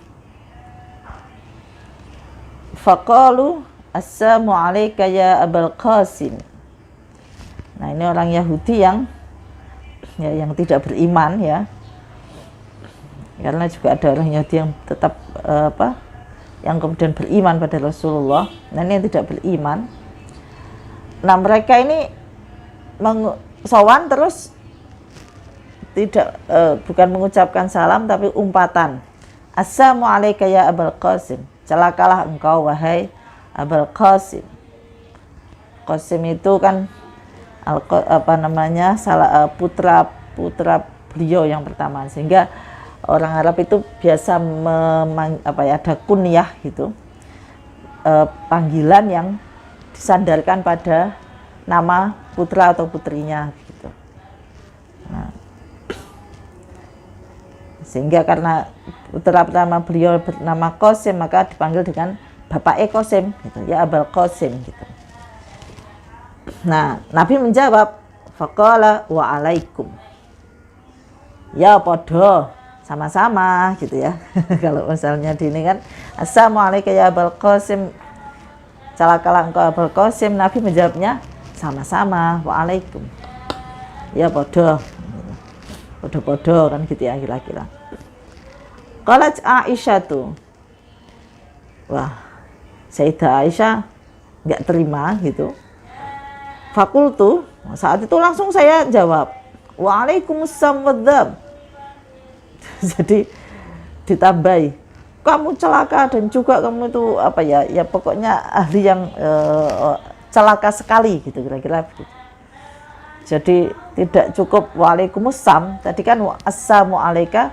faqalu assalamu alayka ya Abul Qasim. Nah, ini orang Yahudi yang tidak beriman ya, karena juga ada orang Yahudi yang tetap yang kemudian beriman pada Rasulullah. Nah, ini yang tidak beriman. Nah, mereka ini sowan terus tidak bukan mengucapkan salam tapi umpatan, assalamu alayka ya Abul Qasim, celakalah engkau wahai Abul Qasim. Qasim itu kan putra beliau yang pertama, sehingga orang Arab itu biasa ada kunyah gitu, panggilan yang disandarkan pada nama putra atau putrinya gitu. Nah, sehingga karena putra pertama beliau bernama Qasim, maka dipanggil dengan Bapak Qasim gitu, ya Abul Qasim gitu. Nah, Nabi menjawab, faqala wa alaikum, ya podo, sama-sama gitu ya. Kalau misalnya di ini kan assalamu alayka ya Abul Qasim, celakalah engkau Abul Qasim, Nabi menjawabnya sama-sama, wa alaikum, ya podo, podo-podo kan gitu ya kira-kira. Qalat Aisyah tuh, wah, Sayyidah Aisyah nggak terima gitu. Fakultu, saat itu langsung saya jawab, waalaikumsalam wadzab. Jadi ditambahi, kamu celaka dan juga kamu itu apa ya, ya pokoknya ahli yang celaka sekali gitu kira-kira begitu. Jadi tidak cukup waalaikumsalam, tadi kan assalamu alayka,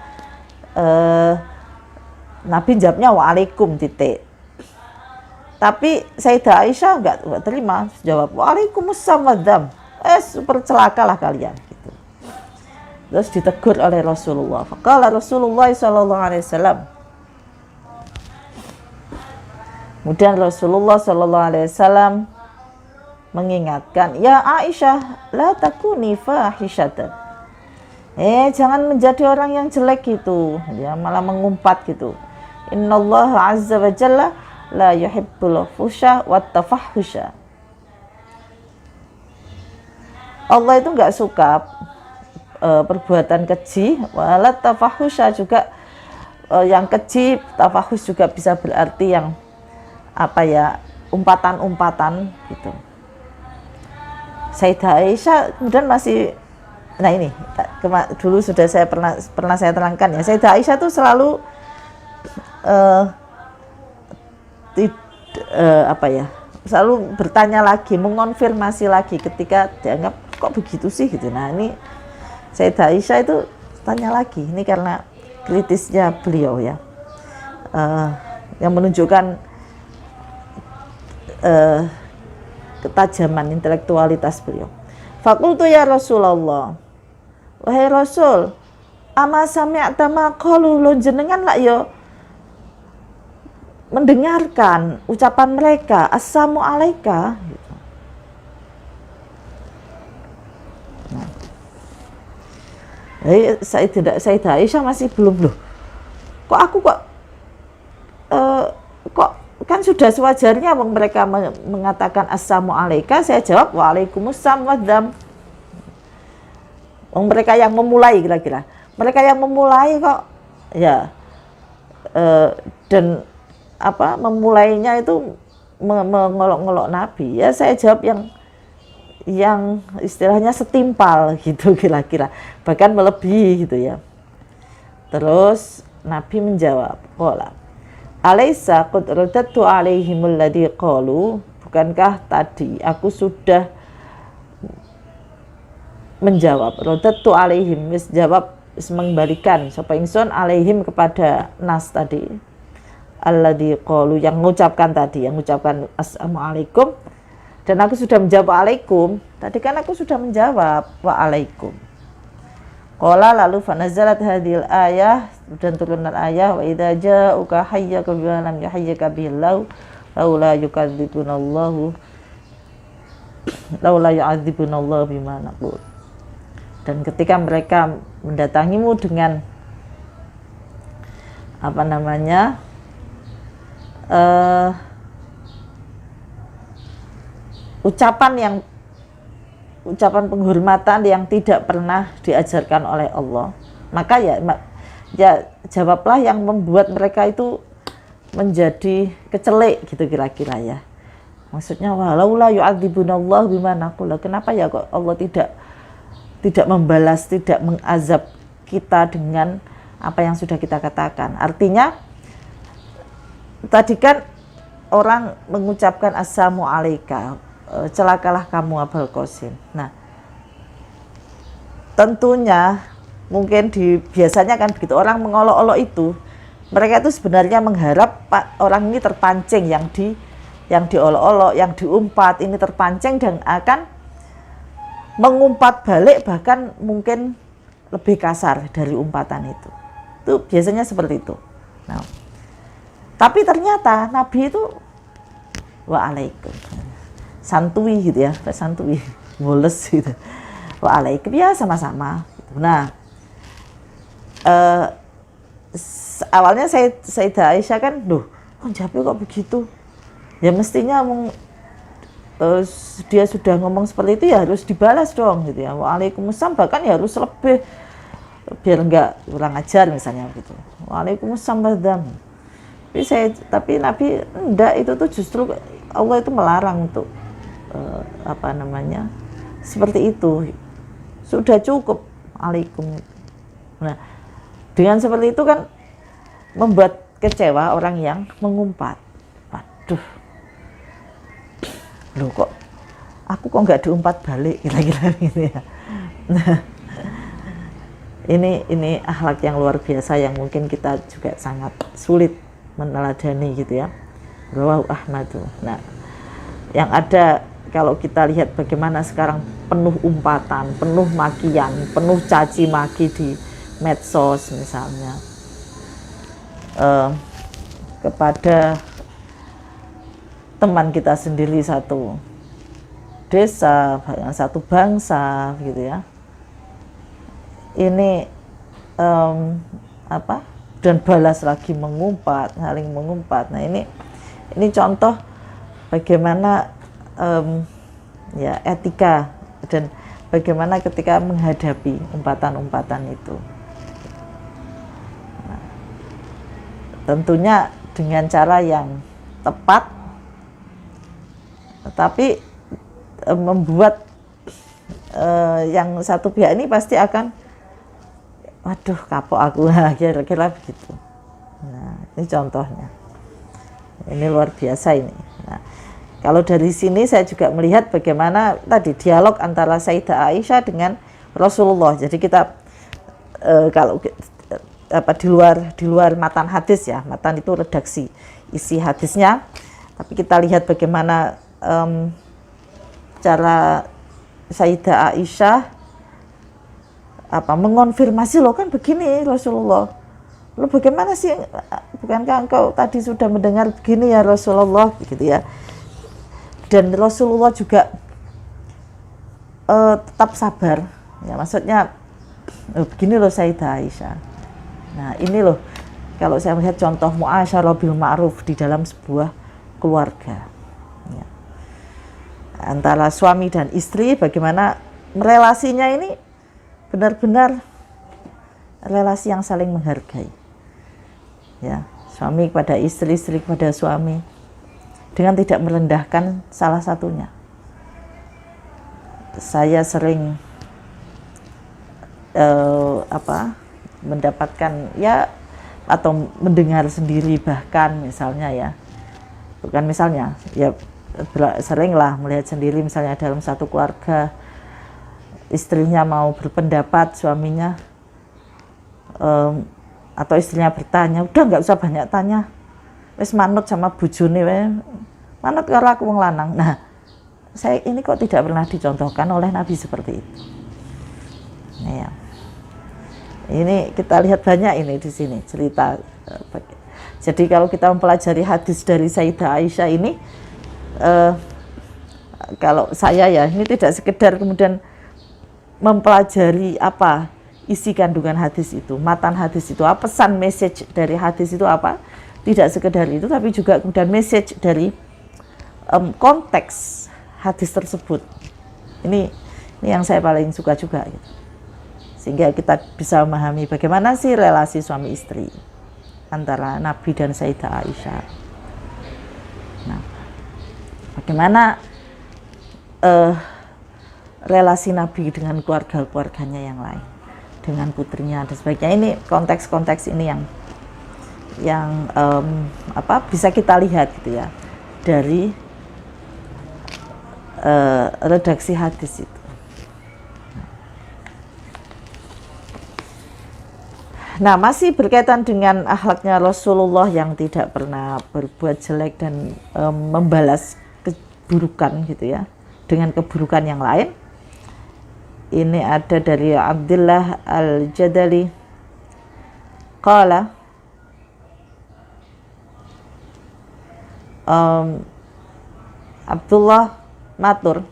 Nabi jawabnya waalaikum titik. Tapi Sayyidah Aisyah enggak terima, jawab waalaikumsalam wadzam, super celakalah kalian gitu. Terus ditegur oleh Rasulullah. Faqala Rasulullah sallallahu alaihi wasallam, kemudian Rasulullah sallallahu alaihi wasallam mengingatkan, ya Aisyah, la takuni fahishatan. Jangan menjadi orang yang jelek gitu, ya malah mengumpat gitu. Innallaha azza wa jalla la yuhibbul fusha wat tafahhusha. Allah itu enggak suka perbuatan keji, wala tafahhusha juga yang keji, tafahus juga bisa berarti yang apa ya, umpatan-umpatan gitu. Sayyidah Aisyah kemudian masih Nah ini dulu sudah saya pernah saya terangkan ya, Sayyidah Aisyah tuh selalu apa ya, selalu bertanya lagi, mengonfirmasi lagi ketika dianggap kok begitu sih gitu. Nah ini Sayyidah Aisyah itu tanya lagi, ini karena kritisnya beliau ya, yang menunjukkan ketajaman intelektualitas beliau. Fakultu ya Rasulullah, wahai Rasul, ama sami'ta ma qalu, lo jenengan lah yo mendengarkan ucapan mereka assalamu alaika gitu. Sayyidah Aisyah masih belum loh. Kok aku kok kan sudah sewajarnya mereka mengatakan assalamu alaika, saya jawab waalaikumsalam wadam. Mereka yang memulai, kira-kira mereka yang memulai kok ya, dan apa memulainya itu mengolok-olok Nabi ya, saya jawab yang istilahnya setimpal gitu kira-kira, bahkan melebihi gitu ya. Terus Nabi menjawab, qala alaysa qad radadtu alaihimul ladzi qalu, bukankah tadi aku sudah menjawab, radadtu alaihim, jawab mengembalikan sapa ingsun alaihim kepada nas tadi, alladzi qalu, yang mengucapkan tadi, yang mengucapkan assalamualaikum, dan aku sudah menjawab alaikum. Tadi kan aku sudah menjawab wa alaikum. Qala lalu fanazalat hadhil ayah, dan turunlah ayah wa idza ja'uka hayyaka bima lam yuhayyika billahu laula yukadzibunallahu laula yu'adzibunallahu bima naqul. Dan ketika mereka mendatangimu dengan apa namanya ucapan penghormatan yang tidak pernah diajarkan oleh Allah, maka ya jawablah yang membuat mereka itu menjadi kecelek gitu kira-kira ya. Maksudnya walaula yu'adzibunallahu bima naqul, kenapa ya kok Allah tidak membalas, tidak mengazab kita dengan apa yang sudah kita katakan. Artinya tadi kan orang mengucapkan assalamu alaika, celakalah kamu Abul Qasim. Nah, tentunya mungkin biasanya kan begitu, orang mengolok-olok itu, mereka itu sebenarnya mengharap orang ini terpancing, yang diolok-olok, yang diumpat ini terpancing dan akan mengumpat balik, bahkan mungkin lebih kasar dari umpatan itu. Itu biasanya seperti itu. Nah, tapi ternyata Nabi itu waalaikum, santui gitu ya, santui, boles gitu, waalaikum ya sama-sama gitu. Nah, awalnya Sayyidah Aisyah kan, loh kok jawabnya kok begitu ya, mestinya dia sudah ngomong seperti itu ya harus dibalas dong gitu ya, waalaikumsalam, bahkan ya harus lebih, biar enggak kurang ajar misalnya gitu, waalaikumsalam badam. Tapi Nabi enggak, itu tuh justru Allah itu melarang untuk apa namanya seperti itu, sudah cukup alaikum. Nah, dengan seperti itu kan membuat kecewa orang yang mengumpat. Waduh, loh kok aku kok nggak diumpat balik, kira-kira gitu ya. Nah, ini akhlak yang luar biasa yang mungkin kita juga sangat sulit meneladani gitu ya. Rawahu Ahmad. Nah, yang ada kalau kita lihat bagaimana sekarang penuh umpatan, penuh makian, penuh caci maki di medsos misalnya, kepada teman kita sendiri satu desa, satu bangsa gitu ya. Ini dan balas lagi mengumpat, saling mengumpat. Nah, ini contoh bagaimana ya etika dan bagaimana ketika menghadapi umpatan-umpatan itu. Nah, tentunya dengan cara yang tepat, tetapi membuat yang satu pihak ini pasti akan, waduh kapok aku, kira-kira begitu. Nah, ini contohnya. Ini luar biasa ini. Nah, kalau dari sini saya juga melihat bagaimana tadi dialog antara Sayyidah Aisyah dengan Rasulullah. Jadi kita kalau di luar matan hadis ya, matan itu redaksi isi hadisnya, tapi kita lihat bagaimana cara Sayyidah Aisyah mengonfirmasi, loh kan begini Rasulullah, lo bagaimana sih, bukankah engkau tadi sudah mendengar begini ya Rasulullah, gitu ya. Dan Rasulullah juga tetap sabar ya, maksudnya begini loh Sayyidah Aisyah. Nah ini loh, kalau saya melihat contoh mu'asyarah bil ma'ruf di dalam sebuah keluarga ya, antara suami dan istri, bagaimana relasinya ini benar-benar relasi yang saling menghargai ya, suami kepada istri, istri kepada suami, dengan tidak merendahkan salah satunya. Saya sering mendapatkan ya, atau mendengar sendiri bahkan misalnya ya, bukan misalnya ya, seringlah melihat sendiri misalnya dalam satu keluarga, istrinya mau berpendapat suaminya, atau istrinya bertanya, udah nggak usah banyak tanya, wis manut sama bojone wae, manut karo aku wong lanang. Nah saya ini kok tidak pernah dicontohkan oleh Nabi seperti itu ya. Ini kita lihat banyak ini di sini cerita. Jadi kalau kita mempelajari hadis dari Sayyidah Aisyah ini, kalau saya ya, ini tidak sekedar kemudian mempelajari apa isi kandungan hadis itu, matan hadis itu, apa pesan message dari hadis itu apa, tidak sekedar itu, tapi juga kemudian message dari konteks hadis tersebut. Ini yang saya paling suka juga gitu. Sehingga kita bisa memahami bagaimana sih relasi suami istri antara Nabi dan Sayyidah Aisyah. Nah, bagaimana relasi Nabi dengan keluarga-keluarganya yang lain, dengan putrinya dan sebagainya. Ini konteks-konteks ini yang bisa kita lihat gitu ya dari redaksi hadis itu. Nah, masih berkaitan dengan akhlaknya Rasulullah yang tidak pernah berbuat jelek dan membalas keburukan gitu ya dengan keburukan yang lain. Ini ada dari Abdullah Al-Jadali. Qala Abdullah matur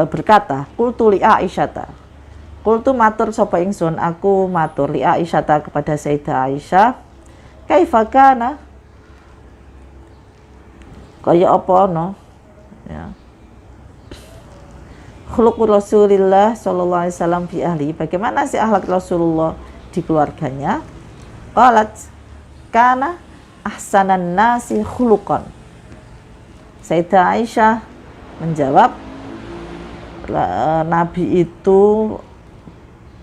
berkata, qultu li Aisyata, qultu matur sapa ingsun, aku matur li Aisyata kepada Sayyidah Aisyah, kaifa kana, kaya apa no ya, khuluqur Rasulillah sallallahu alaihi wasallam fi ahli, bagaimana sih akhlak Rasulullah di keluarganya. Qalat kana ahsanan nasi khuluqan, Sayyidah Aisyah menjawab, Nabi itu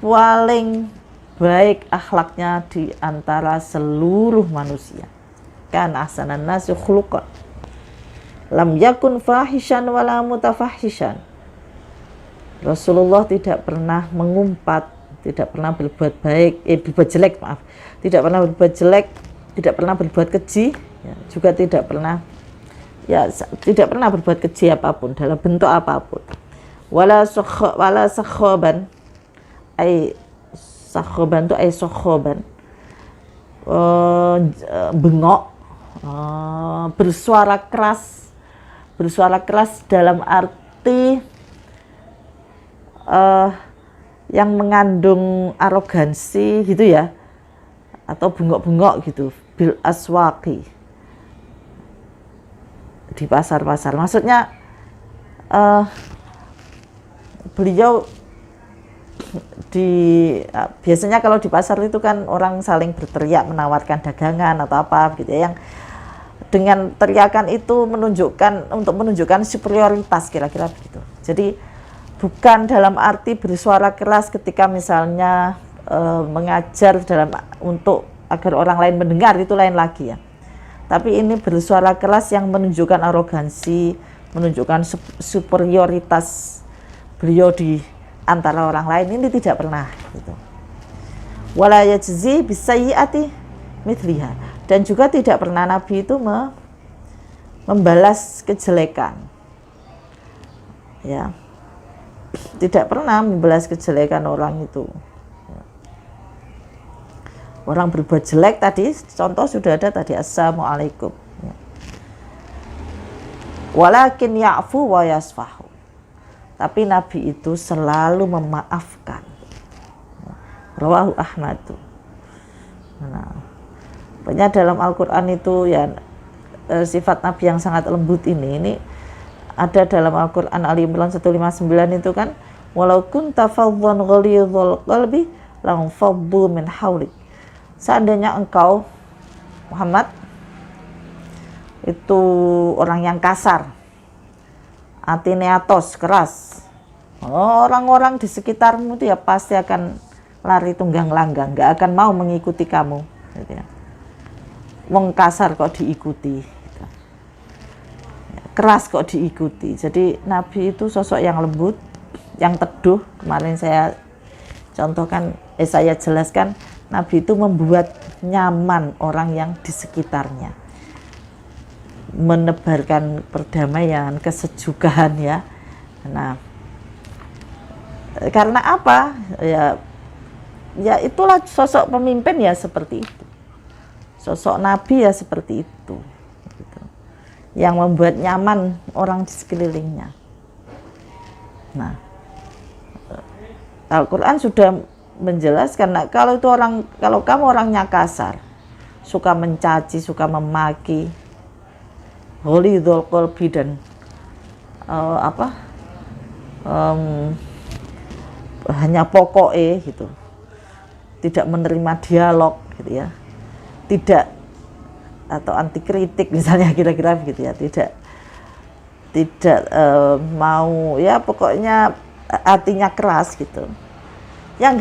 paling baik akhlaknya di antara seluruh manusia. Kan ahsanan nasi khuluqan, lam yakun fahishan wala mutafahishan. Rasulullah tidak pernah mengumpat, tidak pernah berbuat baik, berbuat jelek, maaf, tidak pernah berbuat jelek, tidak pernah berbuat keji, ya, juga tidak pernah berbuat keji apapun dalam bentuk apapun. Wala sakhoban, sakhoban itu sakhoban, bengok, bersuara keras dalam arti yang mengandung arogansi gitu ya, atau bengok-bengok gitu, bil aswaqi, di pasar-pasar. Maksudnya beliau biasanya kalau di pasar itu kan orang saling berteriak menawarkan dagangan atau apa gitu ya, yang dengan teriakan itu menunjukkan superioritas, kira-kira begitu. Jadi bukan dalam arti bersuara keras ketika misalnya mengajar untuk agar orang lain mendengar, itu lain lagi ya. Tapi ini bersuara keras yang menunjukkan arogansi, menunjukkan superioritas beliau di antara orang lain, ini tidak pernah gitu. Wala yajzi bisayyi'ati mithliha, dan juga tidak pernah Nabi itu membalas kejelekan. Ya. Tidak pernah membalas kejelekan orang itu. Orang berbuat jelek tadi, contoh sudah ada tadi, assalamualaikum. Walakin ya'fu wa yasfahu. Tapi Nabi itu selalu memaafkan. Rawahu Ahmad. Nah, pokoknya dalam Al-Quran itu ya sifat Nabi yang sangat lembut ini ada dalam Al-Quran Ali Imran 159 itu kan, walau kunta faddan ghalidhal qalbi lam faddu min haulik. Seandainya engkau Muhammad itu orang yang kasar, atineatos, keras, orang-orang di sekitarmu itu ya pasti akan lari tunggang langgang, gak akan mau mengikuti kamu gitu ya. Wong kasar kok diikuti gitu. Keras kok diikuti. Jadi Nabi itu sosok yang lembut, yang teduh. Kemarin saya contohkan, saya jelaskan, Nabi itu membuat nyaman orang yang di sekitarnya, menebarkan perdamaian, kesejukan ya. Nah, karena apa? Ya itulah sosok pemimpin ya seperti itu. Sosok Nabi ya seperti itu. Gitu. Yang membuat nyaman orang di sekelilingnya. Nah, Al-Quran sudah menjelaskan, nah, kalau kamu orangnya kasar, suka mencaci, suka memaki, ghalidhul qalbi, dan hanya pokoknya gitu, tidak menerima dialog gitu ya, tidak, atau anti kritik misalnya, kira-kira begitu ya, tidak mau ya, pokoknya hatinya keras gitu ya,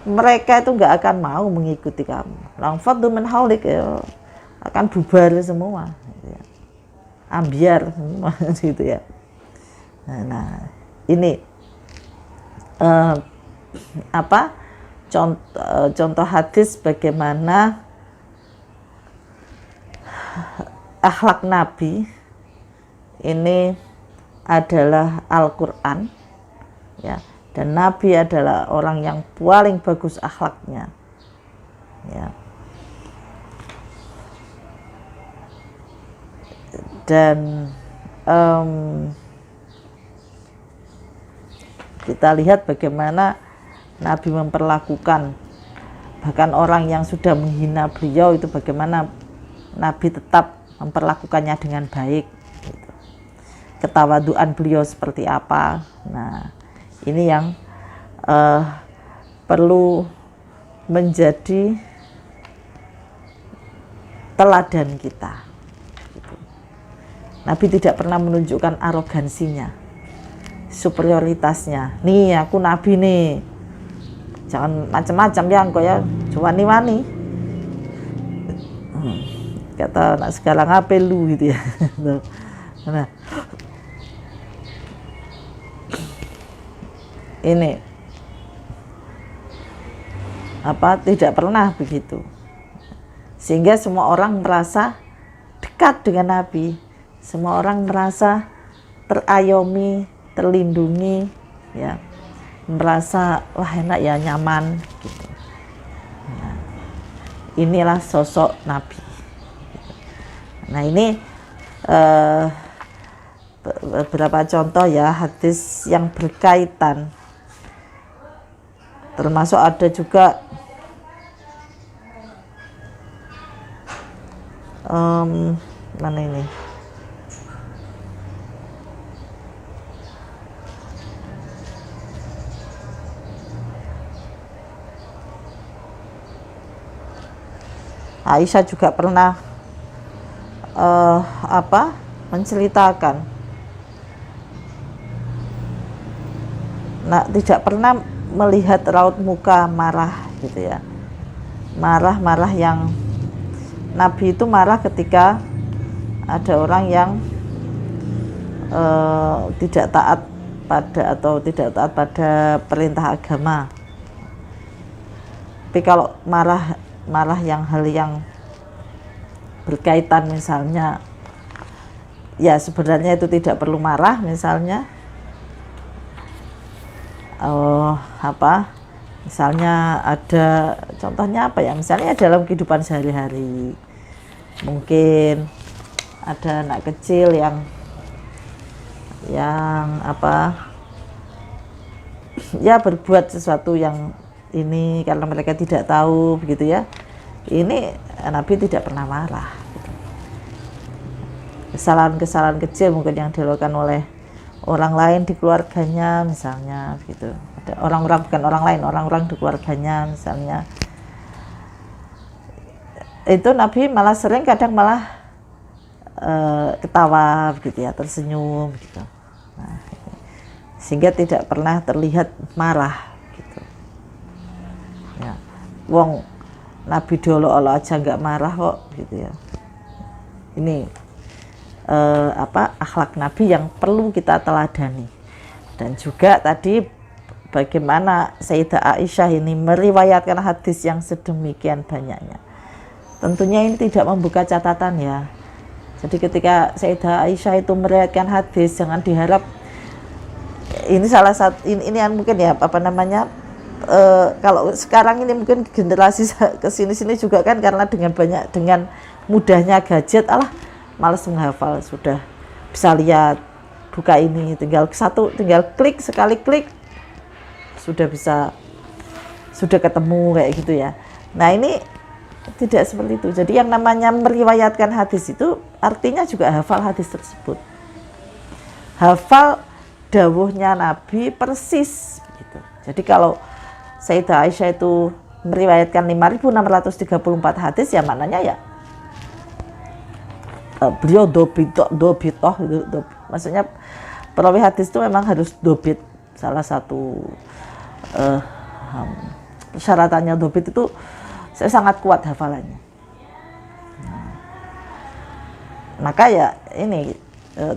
mereka itu nggak akan mau mengikuti kamu. Langfaddu min haulik, ya, akan bubar semua gitu ya. Ambiar semua gitu ya. Nah, ini contoh hadis bagaimana akhlak Nabi ini adalah Al-Quran ya, dan Nabi adalah orang yang paling bagus akhlaknya ya. Dan kita lihat bagaimana Nabi memperlakukan bahkan orang yang sudah menghina beliau itu, bagaimana Nabi tetap memperlakukannya dengan baik gitu. Ketawaduan beliau seperti apa. Nah, ini yang perlu menjadi teladan kita gitu. Nabi tidak pernah menunjukkan arogansinya, superioritasnya. Nih aku Nabi nih, jangan macam-macam ya engkau ya, wani-wani. Kata nak sekarang apa lu gitu ya. Nah, ini tidak pernah begitu, sehingga semua orang merasa dekat dengan Nabi, semua orang merasa terayomi, terlindungi ya, merasa wah enak ya, nyaman gitu. Nah, inilah sosok Nabi. Nah, ini beberapa contoh ya hadis yang berkaitan, termasuk ada juga mana ini, Aisyah juga pernah menceritakan tidak pernah melihat raut muka marah gitu ya. Marah yang Nabi itu marah ketika ada orang yang tidak taat pada perintah agama. Tapi kalau marah yang hal yang berkaitan misalnya, ya sebenarnya itu tidak perlu marah, misalnya misalnya ada contohnya apa ya, misalnya dalam kehidupan sehari-hari mungkin ada anak kecil yang ya berbuat sesuatu yang ini karena mereka tidak tahu begitu ya. Ini Nabi tidak pernah marah gitu. Kesalahan kecil mungkin yang dilakukan oleh orang lain di keluarganya misalnya begitu. Ada orang-orang di keluarganya misalnya. Itu Nabi malah kadang malah ketawa begitu ya, tersenyum gitu. Nah, sehingga tidak pernah terlihat marah gitu. Ya. Wong Nabi dolo aja nggak marah kok gitu ya. Ini akhlak Nabi yang perlu kita teladani. Dan juga tadi bagaimana Sayyidah Aisyah ini meriwayatkan hadis yang sedemikian banyaknya. Tentunya ini tidak membuka catatan ya. Jadi ketika Sayyidah Aisyah itu meriwayatkan hadis, jangan diharap ini salah satu ini yang mungkin ya kalau sekarang ini mungkin generasi kesini juga kan karena dengan mudahnya gadget, malas menghafal, sudah bisa lihat, buka ini, tinggal klik, sekali klik sudah ketemu kayak gitu ya. Nah ini tidak seperti itu. Jadi yang namanya meriwayatkan hadis itu artinya juga hafal hadis tersebut, hafal dawuhnya Nabi persis gitu. Jadi kalau Sayyidah Aisyah itu meriwayatkan 5.634 hadis, ya maknanya ya beliau dobitoh gitu. Maksudnya perawi hadis itu memang harus dobit. Salah satu persyaratannya dobit itu saya sangat kuat hafalannya. Maka ya ini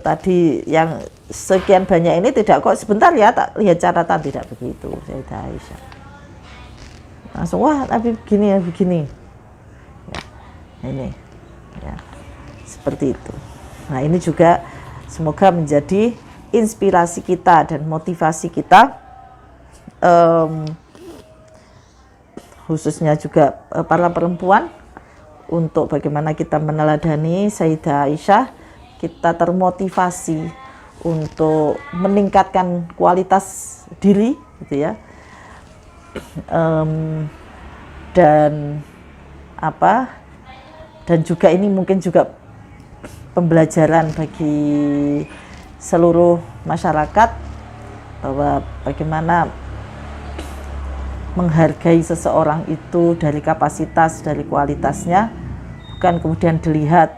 tadi yang sekian banyak ini tidak kok sebentar ya tak lihat catatan, tidak begitu Sayyidah Aisyah. Langsung wah Nabi begini ya, ini ya seperti itu. Nah ini juga semoga menjadi inspirasi kita dan motivasi kita, khususnya juga para perempuan, untuk bagaimana kita meneladani Sayyidah Aisyah. Kita termotivasi untuk meningkatkan kualitas diri gitu ya. Dan juga ini mungkin juga pembelajaran bagi seluruh masyarakat bahwa bagaimana menghargai seseorang itu dari kapasitas, dari kualitasnya, bukan kemudian dilihat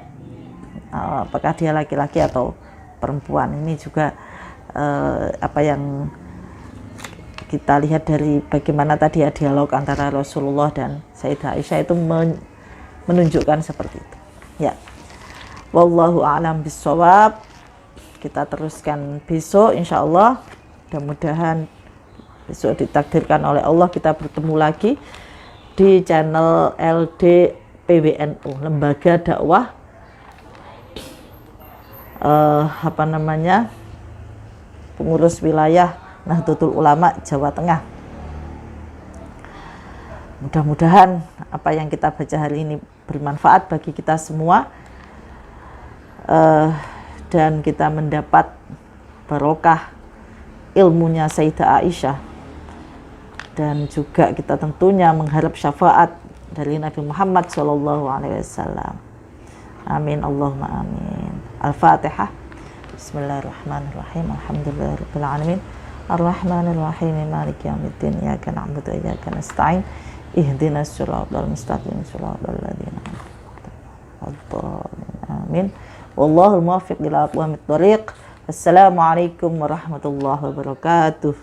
apakah dia laki-laki atau perempuan. Ini juga yang kita lihat dari bagaimana tadi ya dialog antara Rasulullah dan Sayyidah Aisyah itu menunjukkan seperti itu. Ya, wallahu a'lam bishawab. Kita teruskan besok insyaallah. Mudah-mudahan besok ditakdirkan oleh Allah kita bertemu lagi di channel LD PWNU, Lembaga Dakwah Pengurus Wilayah Nahdlatul Ulama Jawa Tengah. Mudah-mudahan apa yang kita baca hari ini bermanfaat bagi kita semua, dan kita mendapat barokah ilmunya Sayyidah Aisyah, dan juga kita tentunya mengharap syafaat dari Nabi Muhammad SAW. Amin Allahumma amin. Al-Fatihah. Bismillahirrahmanirrahim. Alhamdulillahirabbil alamin. Ar-Rahmanir-Rahim. Maliki yaumiddin. Iyyaka na'budu wa iyyaka nasta'in. Ihdinas siratal mustaqim. Siratal ladzina an'amta 'alaihim. Amin. Wallahul muwaffiq ila aqwamit thoriq. Assalamualaikum warahmatullahi wabarakatuh.